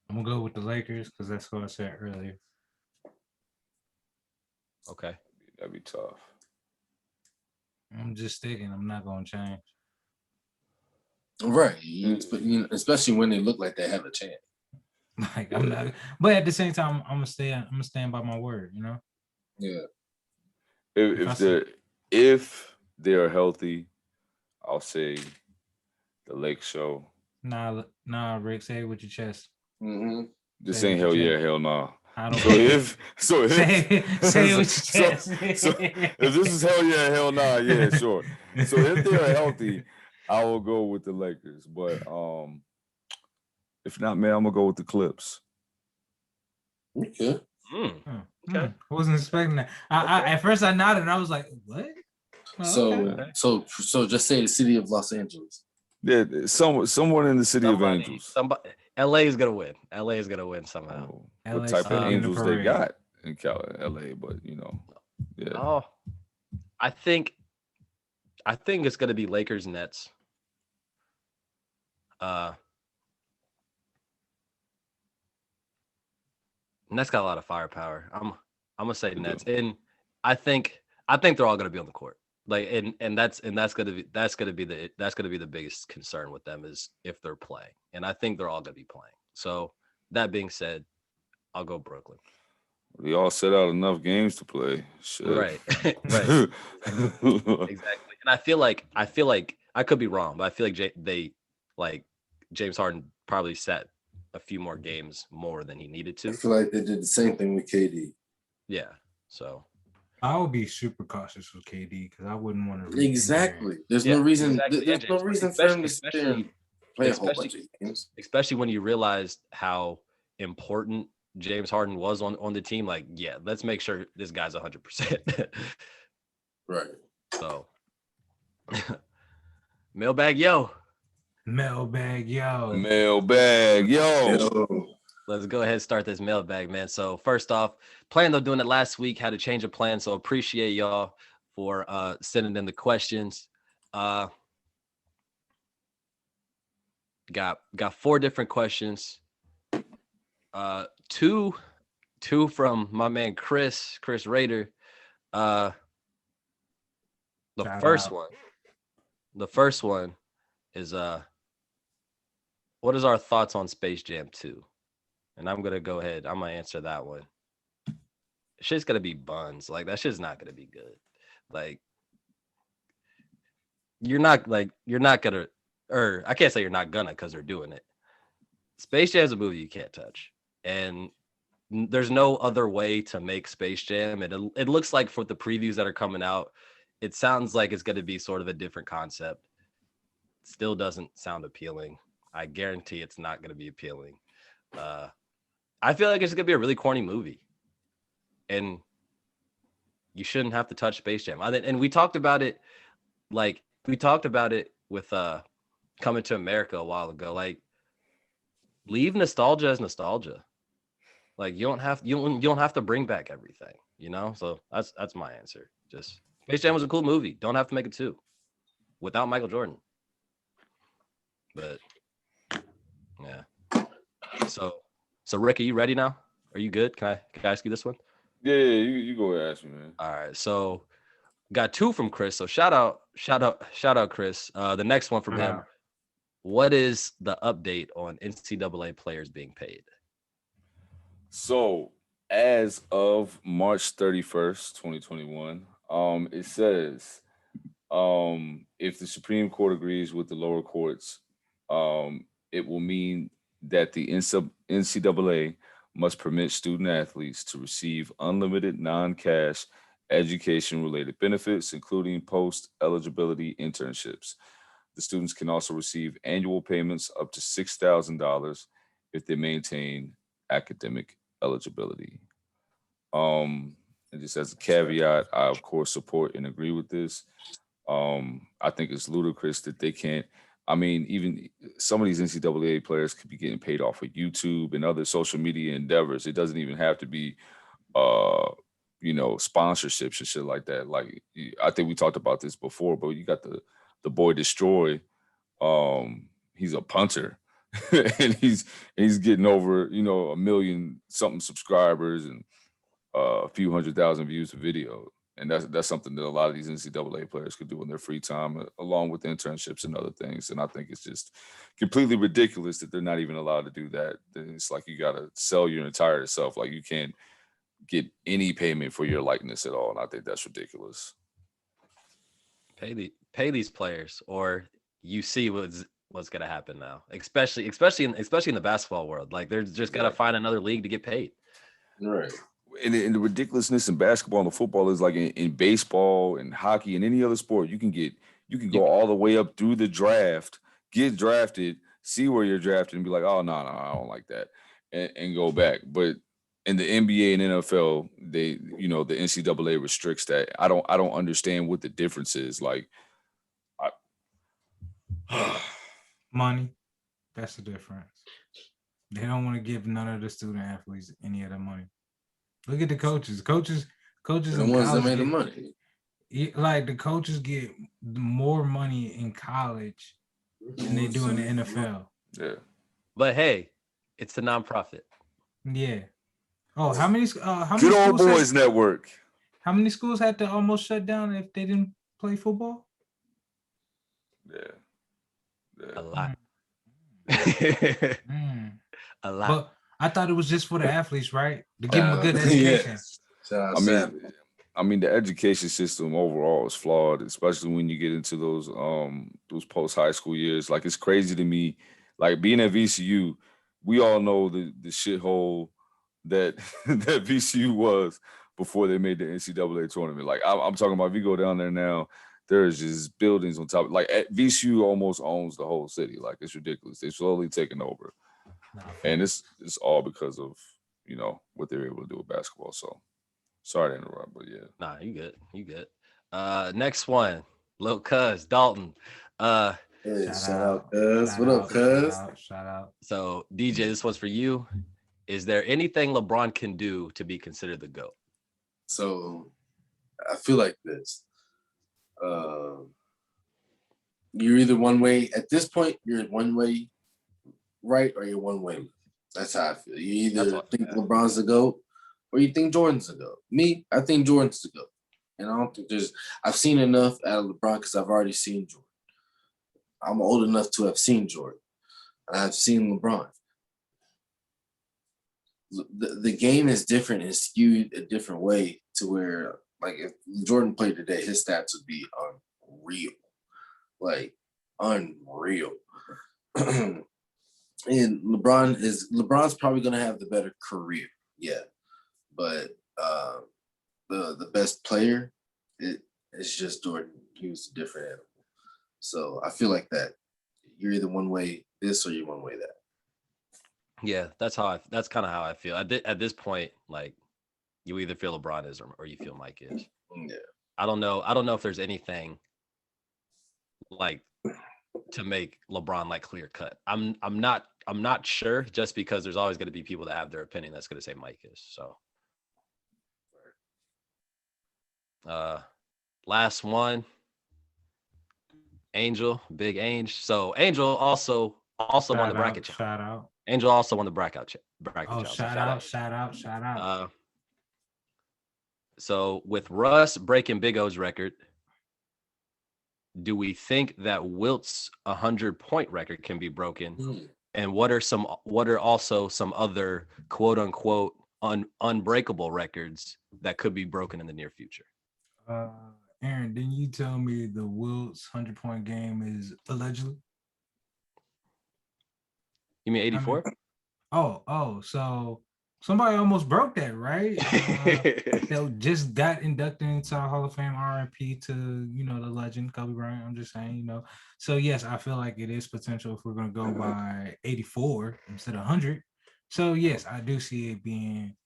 I'm gonna go with the Lakers because that's what I said earlier. Okay. That'd be tough. I'm just sticking. I'm not gonna change. Right, especially when they look like they have a chance. Like I'm not, but at the same time, I'm gonna stand by my word. You know. Yeah. If they're healthy, I'll say the Lake Show. Nah, Rick, say it with your chest. Mm-hmm. This Say ain't what hell you yeah, said. hell nah. I don't. So if say it with your chest. if this is hell yeah, hell nah, yeah, sure. So if they're healthy, I will go with the Lakers. But if not, man, I'm gonna go with the Clips. Okay. Okay. I wasn't expecting that. I at first I nodded and I was like, what? So just say the city of Los Angeles. Yeah, someone in the city of Angels. Somebody, LA is gonna win. LA is gonna win somehow. What LA type still of in the Angels they parade. got in LA? But yeah. Oh, I think it's gonna be Lakers Nets. Nets got a lot of firepower. I'm gonna say Nets, and I think they're all gonna be on the court. Like and that's gonna be the biggest concern with them is if they're playing, and I think they're all gonna be playing. So that being said, I'll go Brooklyn. We all set out enough games to play. Shit. Right, right, exactly. And I feel like I could be wrong, but I feel like James Harden probably set a few more games more than he needed to. I feel like they did the same thing with KD. Yeah, so I would be super cautious with KD because I wouldn't want to. Exactly. There's no reason. Exactly. There's no reason for him to sit there and play a whole bunch of games. Especially when you realize how important James Harden was on the team. Like, yeah, let's make sure this guy's 100%. Right. So, Mailbag Yo. Mailbag Yo. Mailbag Yo. Let's go ahead and start this mailbag, man. So first off, planned on doing it last week, had a change of plan. So appreciate y'all for sending in the questions. Got 4 different questions. Two from my man Chris Rader. The first one is what is our thoughts on Space Jam 2? And I'm gonna go ahead. I'm gonna answer that one. Shit's gonna be buns. Like that shit's not gonna be good. Like you're not gonna, or I can't say you're not gonna because they're doing it. Space Jam is a movie you can't touch, and there's no other way to make Space Jam. It looks like for the previews that are coming out, it sounds like it's gonna be sort of a different concept. Still doesn't sound appealing. I guarantee it's not gonna be appealing. I feel like it's gonna be a really corny movie, and you shouldn't have to touch Space Jam. And we talked about it, with Coming to America a while ago. Like, leave nostalgia as nostalgia. Like you don't have to bring back everything, So that's my answer. Just Space Jam was a cool movie. Don't have to make it 2 without Michael Jordan. But yeah. So Rick, are you ready now? Are you good? Can I ask you this one? Yeah, you go ahead, ask me, man. All right. So got 2 from Chris. So shout out, Chris. The next one from him. What is the update on NCAA players being paid? So as of March 31st, 2021, it says if the Supreme Court agrees with the lower courts, it will mean that the NCAA must permit student athletes to receive unlimited non-cash education-related benefits, including post-eligibility internships. The students can also receive annual payments up to $6,000 if they maintain academic eligibility. And just as a caveat, I of course support and agree with this. I think it's ludicrous that they can't. I mean, even some of these NCAA players could be getting paid off of YouTube and other social media endeavors. It doesn't even have to be sponsorships and shit like that. Like I think we talked about this before, but you got the boy Destroy. He's a punter. and he's getting over, 1 million something subscribers and a few 100,000 views of video. And that's something that a lot of these NCAA players could do in their free time, along with internships and other things. And I think it's just completely ridiculous that they're not even allowed to do that. It's like you got to sell your entire self. Like you can't get any payment for your likeness at all. And I think that's ridiculous. Pay these players, or you see what's gonna happen now, especially in the basketball world. Like they're just gotta find another league to get paid. Right. And the ridiculousness in basketball and football is like in baseball and hockey and any other sport, you can go all the way up through the draft, get drafted, see where you're drafted, and be like, oh no, I don't like that, and go back. But in the NBA and NFL, they, the NCAA restricts that. I don't understand what the difference is. Like, Money. That's the difference. They don't want to give none of the student athletes any of the money. Look at the coaches. Coaches the ones that made the money. Like the coaches get more money in college than they do in the NFL. Yeah. But hey, it's a nonprofit. Yeah. Oh, how many Good old boys network. How many schools had to almost shut down if they didn't play football? Yeah. A lot. A lot. But I thought it was just for the athletes, right? To give them a good education. Yeah. I mean, the education system overall is flawed, especially when you get into those post high school years. Like, it's crazy to me. Like, being at VCU, we all know the shithole that that VCU was before they made the NCAA tournament. Like, I'm talking about, if you go down there now, there's just buildings on top. Like, VCU almost owns the whole city. Like, it's ridiculous. They're slowly taking over. And it's all because of, what they're able to do with basketball. So sorry to interrupt, but yeah. Nah, you good. Next one, Lil Cuz, Dalton. Hey, shout out, Cuz. What up, Cuz? Shout out. So DJ, this one's for you. Is there anything LeBron can do to be considered the GOAT? So I feel like this. You're either one way at this point, you're one way right, or you're one way left. That's how I feel. You either think LeBron's the GOAT or you think Jordan's the GOAT. Me, I think Jordan's the GOAT. And I don't think I've seen enough out of LeBron because I've already seen Jordan. I'm old enough to have seen Jordan. And I've seen LeBron. The game is different and skewed a different way to where, like, if Jordan played today, his stats would be unreal. Like, unreal. And LeBron's probably going to have the better career. Yeah. But the best player, it's just Jordan. He was a different animal. So I feel like that you're either one way this or you're one way that. Yeah, that's kind of how I feel. At this point, like, you either feel LeBron is or you feel Mike is. Yeah. I don't know if there's anything like to make LeBron like clear cut. I'm not sure, just because there's always going to be people that have their opinion that's going to say Mike is. So last one, Angel, Big Angel. So Angel also won the bracket challenge. Shout out. Angel also won the bracket challenge. Shout out. So with Russ breaking Big O's record, do we think that Wilt's 100-point record can be broken? And what are also some other quote unquote unbreakable records that could be broken in the near future? Aaron, didn't you tell me the Wilt's 100-point game is allegedly? You mean 84? So somebody almost broke that, right? They just got inducted into the Hall of Fame. RIP to, the legend Kobe Bryant. I'm just saying, So yes, I feel like it is potential if we're gonna go by 84 instead of 100. So yes, I do see it being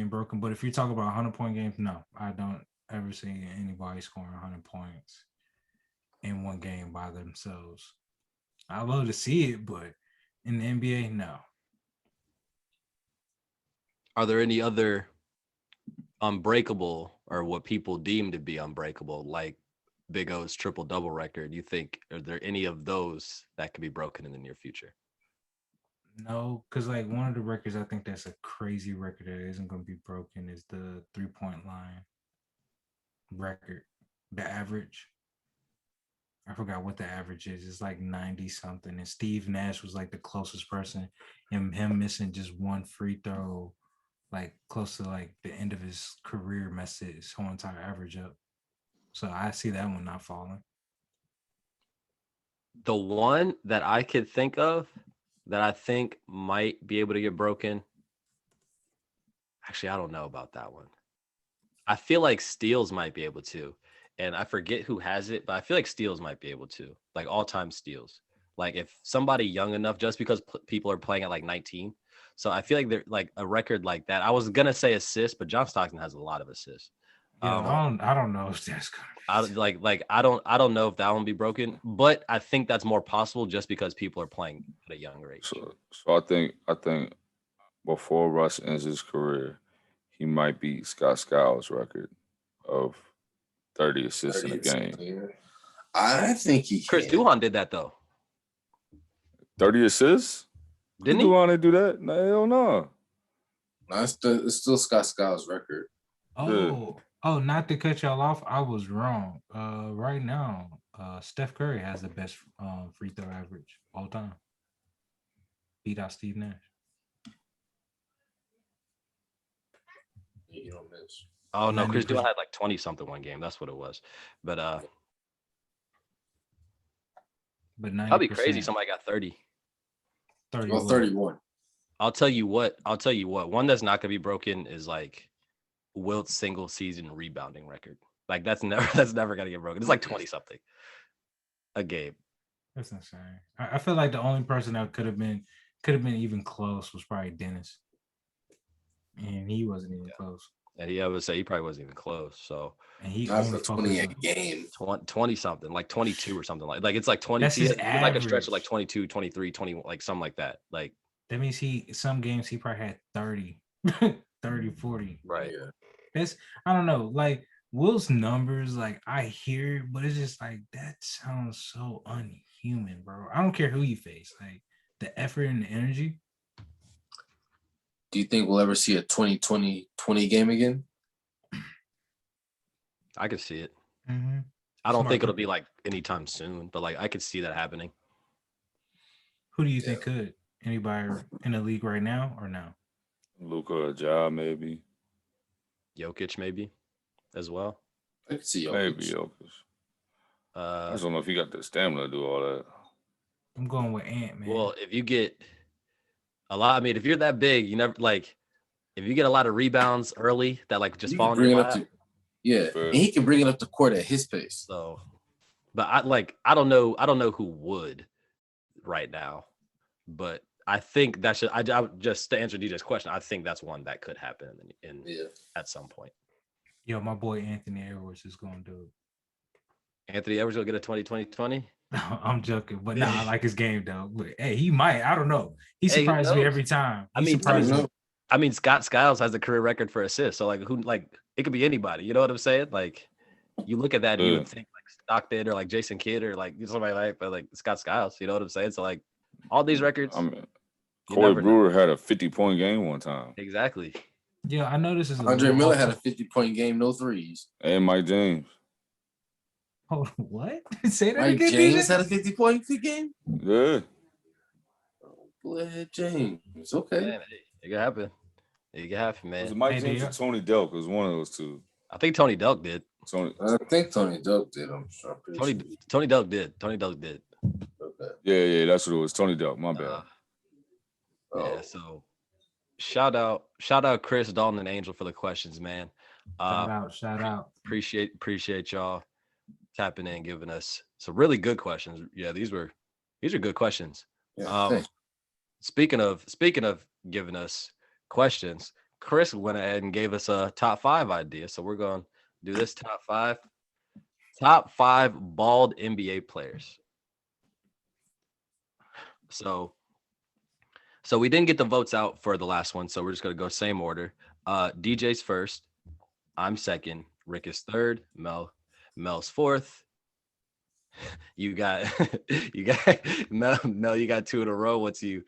broken. But if you're talking about 100-point games, no, I don't ever see anybody scoring 100 points in one game by themselves. I'd love to see it, but in the NBA, no. Are there any other unbreakable or what people deem to be unbreakable, like Big O's triple double record, you think are there any of those that could be broken in the near future? No, because like one of the records I think that's a crazy record that isn't going to be broken is the 3-point line record. The average, I forgot what the average is. It's like 90 something. And Steve Nash was like the closest person. And him missing just one free throw, like close to like the end of his career, messed his whole entire average up. So I see that one not falling. The one that I could think of that I think might be able to get broken. Actually, I don't know about that one. I feel like Steals might be able to. And I forget who has it, but I feel like Steals might be able to. Like all-time steals. Like if somebody young enough, just because people are playing at like 19. So I feel like they're like a record like that. I was gonna say assists, but John Stockton has a lot of assists. Yeah, I don't know if that's gonna I don't know if that one be broken, but I think that's more possible just because people are playing at a younger age. So I think before Russ ends his career, he might beat Scott Skiles' record of 30 assists in a game. I think he Chris can. Duhon did that though. 30 assists? Didn't he? Duhon do that? No, hell no. No, it's still Scott Skiles' record. Oh, not to cut y'all off, I was wrong. Right now, Steph Curry has the best free throw average all time. Beat out Steve Nash. You don't miss. Oh no, Chris 90%. Duhon had like 20 something one game. That's what it was. But that'd be crazy. Somebody got 30. 31. I'll tell you what. One that's not gonna be broken is like Wilt's single season rebounding record. Like that's never gonna get broken. It's like 20 something a game. That's insane. I feel like the only person that could have been even close was probably Dennis, and he wasn't even close. And I would say he probably wasn't even close. So and he That's only a 20 a game. 20 something, like 22 or something like it's like 20. That's his like a stretch average. of like 22, 23, 20, like something like that. Like that means some games he probably had 30, 30, 40. Right. Yeah. That's I don't know. Like Will's numbers, like I hear it, but it's just like that sounds so unhuman, bro. I don't care who you face. Like the effort and the energy. Do you think we'll ever see a 20 game again? I could see it. Mm-hmm. I don't think it'll be like anytime soon, but like I could see that happening. Who do you think could? Anybody in the league right now or no? Luka or Ja, maybe. Jokic maybe as well. I could see Jokic. Maybe Jokic. I just don't know if he got the stamina to do all that. I'm going with Ant, man. Well, if you get a lot, I mean, if you're that big, you never like if you get a lot of rebounds early that like just fall in your lap. And he can bring it up the court at his pace. So, but I don't know who would right now, but I think that should. I just to answer DJ's question, I think that's one that could happen in at some point. Yo, my boy Anthony Edwards is going to do it. Anthony Edwards will get a 20-20-20. I'm joking, but nah, I like his game though. But hey, he might. I don't know. He surprises me every time. I mean, Scott Skiles has the career record for assists. So like, who like it could be anybody. You know what I'm saying? Like, you look at that, and you would think like Stockton or like Jason Kidd or like somebody like, but like Scott Skiles. You know what I'm saying? So like, all these records. I mean, Corey Brewer had a 50-point game one time. Exactly. Yeah, I know this is. Andre Miller had a 50-point game, no threes. And Mike James. Oh, what? Say that Mike again. James had a 50-point game? Yeah. Go ahead, James. It's okay. Man, it can happen. It can happen, man. Was it Mike James or Tony Delk? It was one of those two. I think Tony Delk did. I think Tony Delk did. I'm sure. Tony Delk did. Tony Delk did. Okay. Yeah, that's what it was. Tony Delk. My bad. Yeah. So, shout out Chris, Dalton, and Angel for the questions, man. Shout out. Appreciate y'all tapping in, giving us some really good questions. Yeah, these are good questions. Yeah, speaking of giving us questions, Chris went ahead and gave us a top 5 idea. So we're going to do this top five bald NBA players. So we didn't get the votes out for the last one, so we're just going to go same order. DJ's first, I'm second. Rick is third. Mel's fourth. You got you got Mel, you got 2 in a row. What's your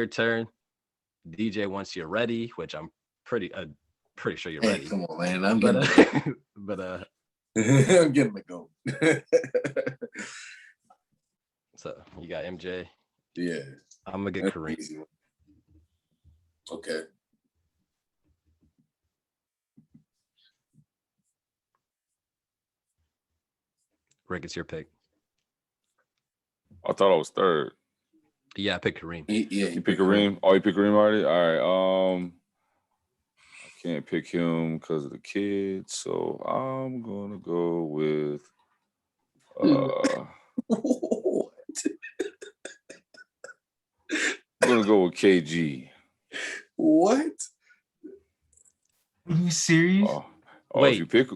turn? DJ, once you're ready, which I'm pretty sure you're Hey, ready. come on, man. I'm But getting I'm getting the go. so you got MJ. Yeah. I'm gonna get That's Kareem. easy. Okay. Rick, it's your pick. I thought I was third. Yeah, I picked Kareem. You pick Kareem? Oh, you pick Kareem already? All right. I can't pick him because of the kids, so I'm gonna go with I'm gonna go with KG. What? Are you serious? Wait. If you pick,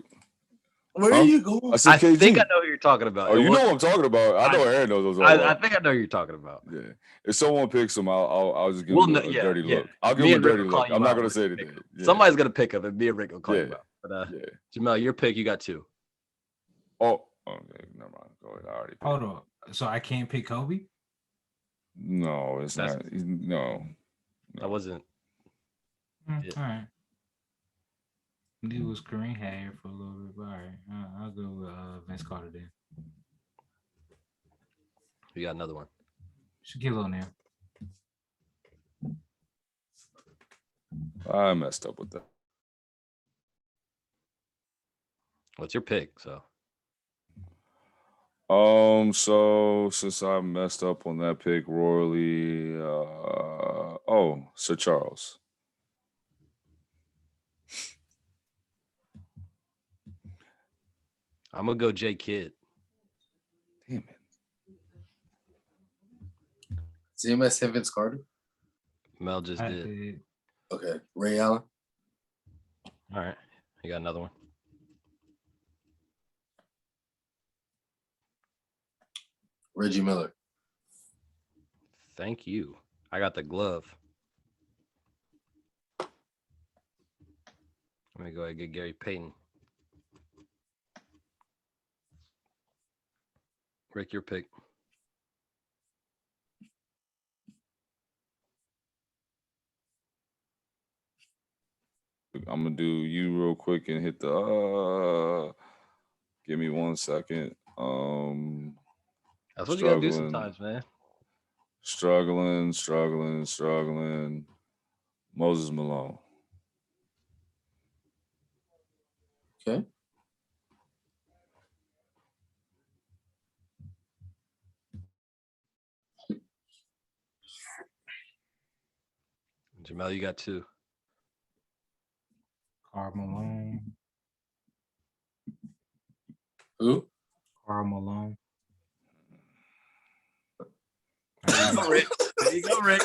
Where are you going? I said KG. think I know who you're talking about. Oh, you know what I'm talking about. I know Aaron knows what I'm talking I about. think I know who you're talking about. Yeah. If someone picks him, I'll just give him a dirty look. I'll give Me him a and Rick dirty will call look. you I'm not out gonna when say you pick anything. him. Yeah. Somebody's gonna pick him, and me and Rick will call you Yeah. out. But Yeah. Jamel, your pick, you got 2. Oh, okay. Never mind. Go ahead. I already picked. Hold on. So I can't pick Kobe? No, it's That's- not. No. I wasn't. All Yeah. right. It was Kareem had here for a little bit, but all right. I'll go with Vince Carter then. You got another one. Shaquille O'Neal. I messed up with that. What's your pick? So So since I messed up on that pick royally, Sir Charles. I'm gonna go J Kidd. Damn it. Does anybody say Vince Carter? Mel just I did. did. Okay. Ray Allen? All right, you got another one. Reggie Miller. Thank you. I got the glove. Let me go ahead and get Gary Payton. Rick, your pick. I'm gonna do you real quick and hit the give me 1 second. That's what you gotta do sometimes, man. Struggling. Moses Malone. Okay. Jamel, you got 2. Karl Malone. Who? Karl Malone. There you go, Rick.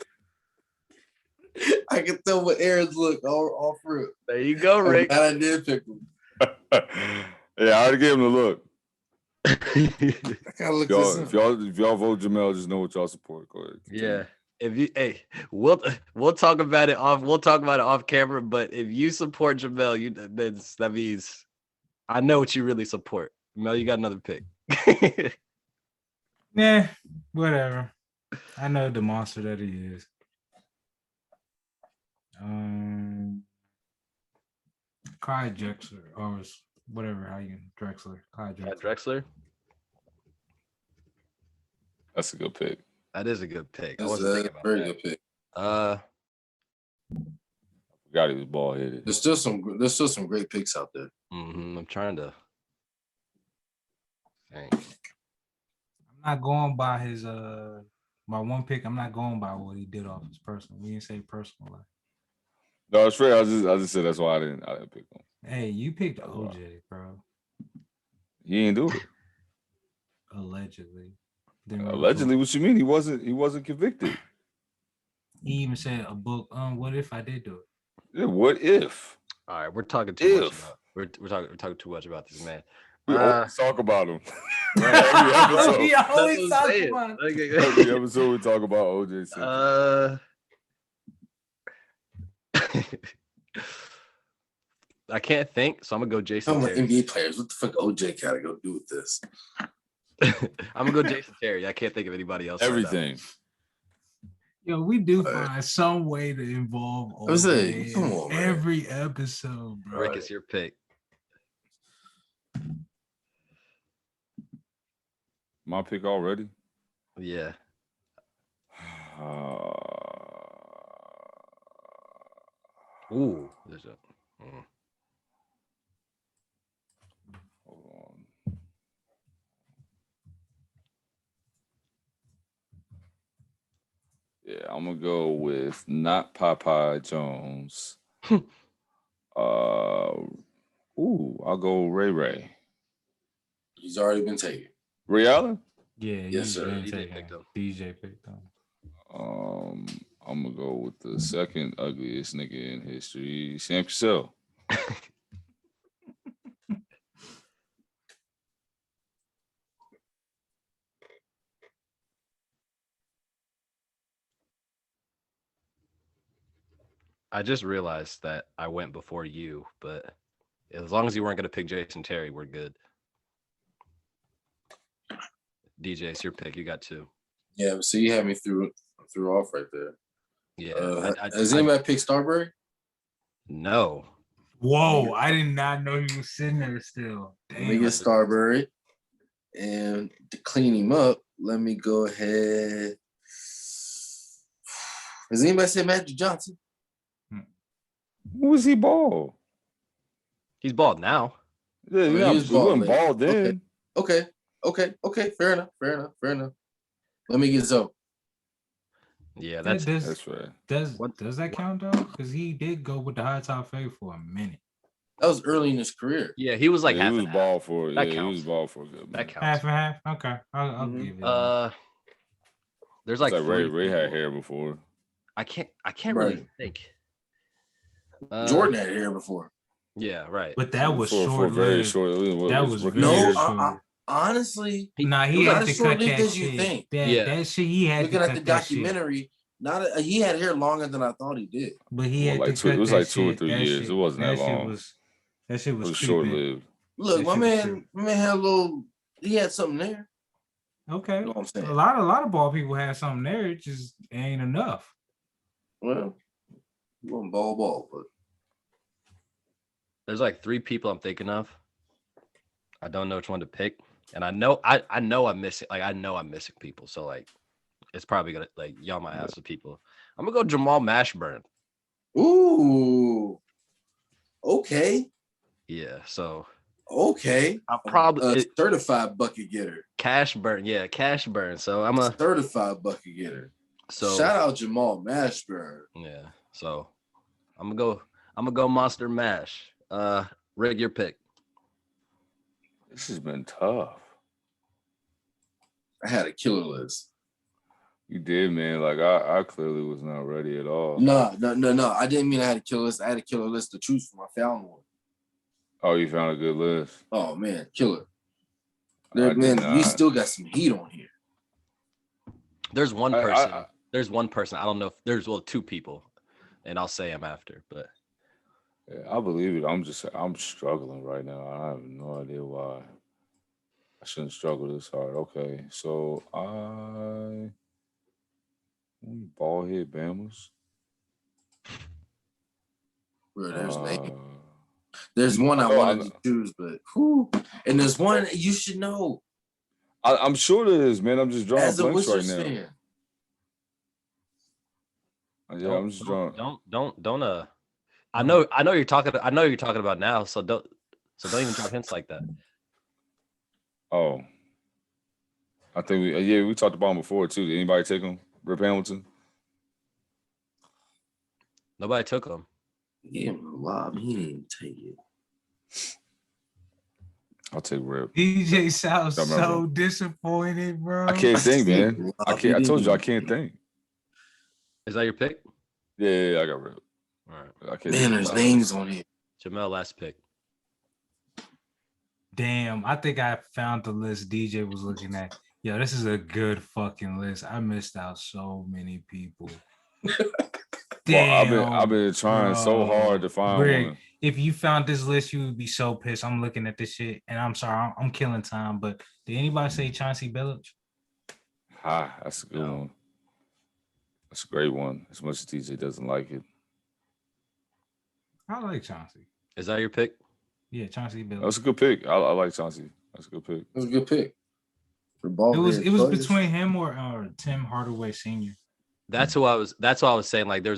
I can tell what Aaron's look all through. There you go, Rick. And I did pick him. Yeah, I already gave him the look. I gotta look this If up. y'all vote Jamel, just know what y'all support. Go ahead. Yeah. If you we'll talk about it off camera, but if you support Jamel, that means I know what you really support. Mel, you got another pick. Yeah, whatever. I know the monster that he is. Clyde Drexler, or whatever, Drexler. Clyde Drexler. Drexler. That's a good pick. That is a good pick. I That's wasn't a thinking about very that. good pick. Forgot he was bald headed. There's still some great picks out there. I'm trying to think. I'm not going by his my one pick. I'm not going by what he did off his personal. We didn't say personal life. No, it's fair. I just said that's why I didn't pick him. Hey, you picked OJ, bro. He ain't do it. Allegedly. Allegedly, what you mean? He wasn't convicted. He even said a book. What if I did do it? Yeah, what if? All right, we're talking too much If. about we're talking too much about this man. We always talk about him. We every always talk saying. about it. Okay. every episode we talk about OJ Simpson. I can't think, so I'm gonna go Jason Talking about Terry. NBA players. What the fuck OJ got to go do with this? I'm gonna go Jason Terry. I can't think of anybody else. Everything. Yo, we do Right. find some way to involve I'm saying, OJ come in on, man. every episode, Right bro. now. Rick, it's your pick. My pick already. Yeah. Ooh. There's a. Hold on. Yeah, I'm gonna go with not Popeye Jones. I'll go Ray Ray. He's already been taken. Ray Allen? Yeah, Yes, sir. DJ picked him. DJ picked him. I'm gonna go with the second ugliest nigga in history, Sam Cassell. I just realized that I went before you, but as long as you weren't gonna pick Jason Terry, we're good. DJ, it's your pick. You got two. Yeah, so you had me through off right there. Yeah. Has anybody picked Starbury? No. Whoa, I did not know he was sitting there still. Let me Damn. get Starbury. And to clean him up, let me go ahead. Has anybody said Magic Johnson? Who was he bald? He's bald now. Yeah, he he was bald, wasn't man. bald then. Okay. Fair enough. Let me get Zoe. Yeah, Does That's right. does that count though? Because he did go with the high top fade for a minute. That was early in his career. yeah, he was like Yeah, half he was and bald for That he was counts. bald for a good half. minute. That counts. Half and half. Okay, I'll Mhm. give it. There's It's like Ray three had people. hair before. I can't Right. really think. Jordan had hair before. Yeah, right. But that was for very short. short. That was rookie very year. short. Honestly, Nah, he was had not to as cut short-lived that as you shit. think. That shit he had looking to at cut the that shit. documentary, he had hair longer than I thought he did. But he Well, had like to two- cut it was that like 2 or shit. 3 That years. shit- It wasn't that shit long. That shit It was was creeping. short-lived. Look, That my shit was man had a little. He had something there. Okay. You know what I'm saying? A lot of ball people have something there. It just ain't enough. Well, he wasn't ball, but There's like three people I'm thinking of. I don't know which one to pick, and I know I'm missing. Like I know I'm missing people. So like, it's probably gonna like y'all might have some people. I'm gonna go Jamal Mashburn. ooh, okay. Yeah. So Okay. I'll probably a certified bucket getter. cash burn. Yeah, cash burn. So I'm a Certified bucket getter. so Shout out Jamal Mashburn. yeah. So I'm gonna go Monster Mash. Rig your pick. This has been tough. I had a killer list. You did, man. Like I clearly was not ready at all. No. I didn't mean I had a killer list. I had a killer list to choose from. I found one. Oh, you found a good list. Oh man, killer. I did Man, you not. still got some heat on here. There's one I- person. I- There's one person. I don't know if there's two people, and I'll say them after. But Yeah, I believe it. I'm struggling right now. I have no idea why. I shouldn't struggle this hard. Okay, so ball head Bammers. Bro, there's name. Uh, There's one I Oh, wanted to choose, but whew. And there's one you should know I'm sure there is, man. I'm just drawing as a blanks right Wizards now. fan. Yeah, I'm just drawing. don't. I know you're talking. I know you're talking about now. So don't even drop hints like that. Oh, I think we talked about him before too. Did anybody take him? Rip Hamilton. Nobody took them. He gave him a lob. He didn't even take it. I'll take Rip. DJ sounds Don't remember. so disappointed, bro. I can't think, man. I can't. I told you I can't think. Is that your pick? Yeah, I got Rip. All right. I can't. Man, think there's about it. names on here. Jamel, last pick. Damn, I think I found the list DJ was looking at. Yo, this is a good fucking list. I missed out so many people. Well, Damn, I've been trying so bro. hard to find Rick, one. if you found this list, you would be so pissed. I'm looking at this shit, and I'm sorry, I'm killing time. But did anybody say Chauncey Billups? That's a good one. That's a great one. As much as TJ doesn't like it. I like Chauncey. Is that your pick? Yeah, Chauncey Billups. That's a good pick. I like Chauncey. That's a good pick. That was a good pick. For ball It was between him or Tim Hardaway Sr. That's why I was saying like there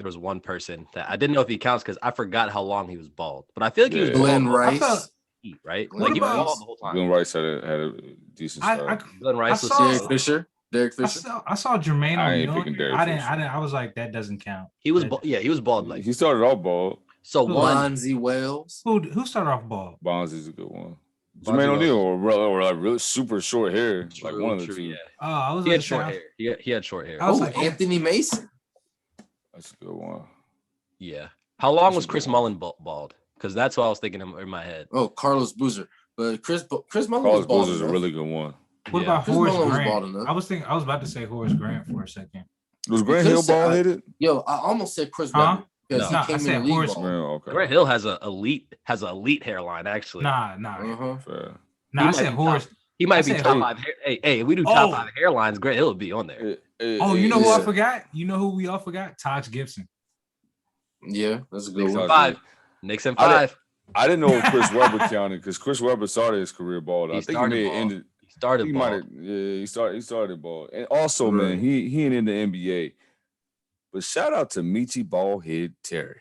was one person that I didn't know if he counts because I forgot how long he was bald. But I feel like he was Glenn bald Rice. Right? What Like he was about- bald the whole time. Glenn Rice had a decent start. Glenn Rice was saw- Derek Fisher. I saw Jermaine I ain't O'Neal. picking Derek I didn't. Fisher. I was like, that doesn't count. he was bald like He started off bald. so one Bonzi Wells. Who started off ball? Bonds is a good one. Bonzi Jermaine Wells. O'Neal or like really super short hair. Like one of the two. Yeah. Oh, I was He like, had short hair. He had short hair. I was Oh, like, Anthony Mason. That's a good one. Yeah. How long was That's a Chris good Mullen bald? Because that's what I was thinking in my head. Oh, Carlos Boozer. But Chris Mullen Carlos was bald Boozer is a enough. really good one. What Yeah. about Chris Horace Mullen was Grant? bald enough. I was about to say Horace Grant for a second. Was Grant You Hill could say- bald headed? Yo, I almost said Chris Huh? Webber because No, he I came said in the league Horace bald. Okay. Grant Hill has an elite hairline actually. Nah. Fair. I might said be Horace. He might I be said top who? 5 hair. Hey, if we do top Oh. 5 hairlines, Grant Hill would be on there. Oh, you know who I Yeah. forgot? You know who we all forgot? Taj Gibson. Yeah, that's a good Knicks one. in 5. Knicks in I 5. I didn't know if Chris Webber counted because Chris Webber started his career bald. He I think he started may have bald. ended. He started He bald. might have. Yeah, he started bald. And also, man, Right. he ain't in the NBA. But shout out to Michi Ballhead Terry,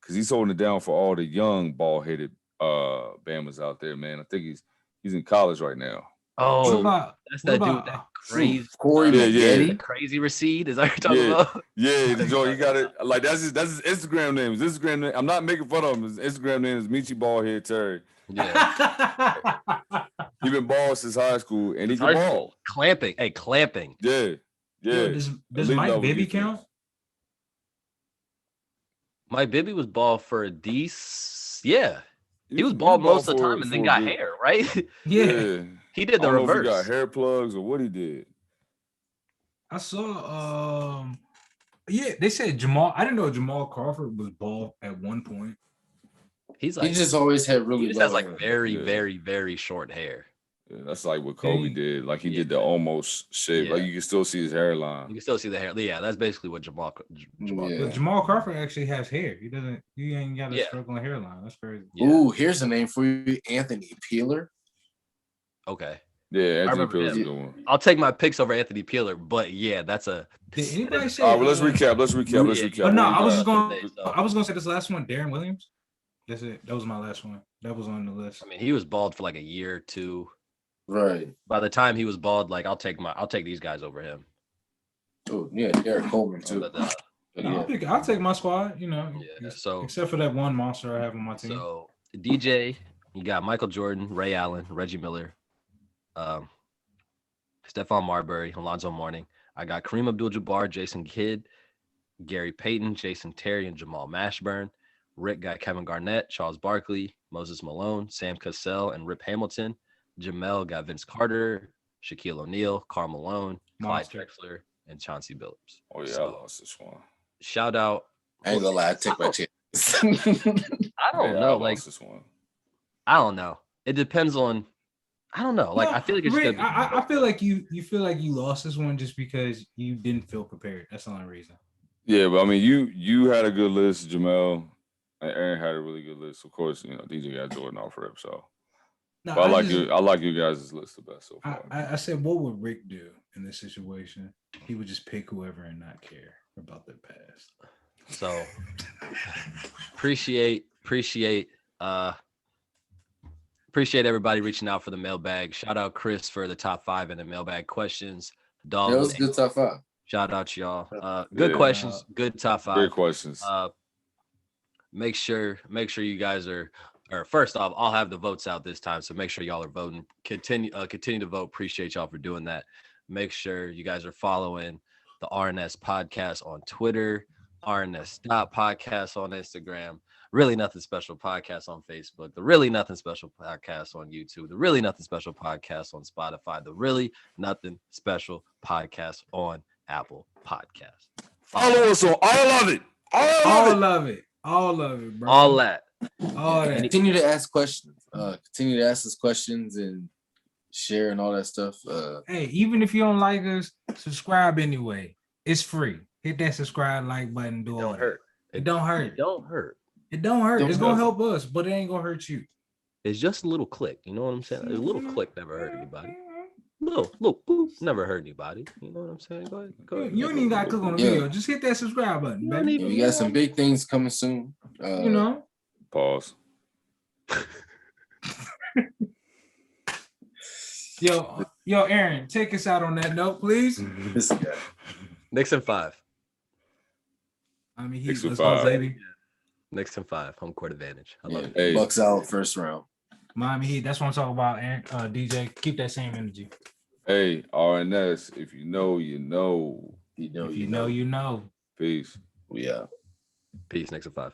because he's holding it down for all the young ball-headed Bamas out there, man. I think he's in college right now. What Oh, about that's what that dude about- with that crazy Corey Yeah, Maggette. the crazy recede. Is that what you're talking Yeah. about? Yeah, the joint, you got it. Like that's his Instagram name. His Instagram name. I'm not making fun of him. His Instagram name is Michi Ballhead Terry. Yeah. He been bald since high school, and he can High ball. school. Clamping. Hey, clamping. Yeah. Yo, does Elite Mike level Bibby defense. count? Mike Bibby was bald for a yeah. He was He bald most of the for- time and then for a got good- hair, right? Yeah. He did the I don't know if he got reverse. hair plugs or what he did. I saw yeah, they said Jamal. I didn't know Jamal Crawford was bald at one point. He's He like just always had really he just has low like hair. very, Yeah. very, very short hair. Yeah, that's like what Kobe Hey. did. Like he Yeah. did the almost shape. Like Yeah. you can still see his You hairline. can still see the hair. Yeah, that's basically what Jamal. Yeah. But Jamal Crawford actually has hair. He ain't got a Yeah. struggling hairline. That's crazy. Yeah. Ooh, here's a name for you, Anthony Peeler. Okay. Yeah, Anthony remember Peel's a him. good one. I'll take my picks over Anthony Peeler, but yeah, that's a. Did anybody say? All right, well, let's recap. Let's Yeah. recap. Oh, no, What we I was got? just going. Today, so. I was going to say this last one, Darren Williams. That's it. That was my last one. That was on the list. I mean, he was bald for like a year or two. Right. By the time he was bald, like I'll take these guys over him. Oh, yeah, Derek Coleman too. But, But No, yeah. I'll take my squad. You know, Yeah, so- except for that one monster I have on my team. So DJ, you got Michael Jordan, Ray Allen, Reggie Miller, Stephon Marbury, Alonzo Mourning. I got Kareem Abdul-Jabbar, Jason Kidd, Gary Payton, Jason Terry, and Jamal Mashburn. Rick got Kevin Garnett, Charles Barkley, Moses Malone, Sam Cassell, and Rip Hamilton. Jamel got Vince Carter, Shaquille O'Neal, Karl Malone, Clyde Monster. Drexler, and Chauncey Billups. Oh yeah, So, I lost this one. shout out. I ain't gonna lie, I take my chance. I don't Yeah, know. I Like, lost this one. I don't know. It depends on. I don't know. Like, No, I feel like it's Rick, gonna be I feel like you feel like you lost this one just because you didn't feel prepared. That's the only reason. Yeah, but I mean, you had a good list, Jamel. And Aaron had a really good list. Of course, you know, DJ got Jordan off rip. So, No, but I like you guys' list the best so far. I said, what would Rick do in this situation? He would just pick whoever and not care about their past. So appreciate everybody reaching out for the mailbag. Shout out Chris for the top 5 in the mailbag questions. Dog, That was a good top 5. shout out to y'all. Good Yeah. questions, good top 5. Great questions. Make sure you guys are. Or first off, I'll have the votes out this time, so make sure y'all are voting. Continue to vote. Appreciate y'all for doing that. Make sure you guys are following the RNS podcast on Twitter, RNS.podcast on Instagram, Really Nothing Special podcast on Facebook, the Really Nothing Special podcast on YouTube, the Really Nothing Special podcast on Spotify, the Really Nothing Special podcast on Apple Podcasts. Follow us on all of it. All of it. All of it. All of it, bro. All that. All that. Continue to ask questions. Continue to ask us questions and share and all that stuff. Hey, even if you don't like us, subscribe anyway. It's free. Hit that subscribe, like button. Do It all don't that. hurt. It don't hurt. It don't hurt. It don't hurt. Don't It's gonna hurt. help us, but it ain't gonna hurt you. It's just a little click. You know what I'm saying? A little click never hurt anybody. Little boop never hurt anybody. You know what I'm saying? Go ahead. Go ahead. You ain't even gotta click on the Yeah. video. Just hit that subscribe button, You don't baby. even- We got some big things coming soon. You know. Pause. Yo, Aaron, take us out on that note, please. This guy. Knicks in 5. I mean, Knicks he's in let's go, 5. baby. Knicks in 5. Home court advantage. I love it. Hey. Bucks out first round. Miami Heat. That's what I'm talking about, Aaron. DJ, keep that same energy. Hey, RNS, if you know, you know. You know, If you know, you know. Peace. we out. Peace. Knicks in 5.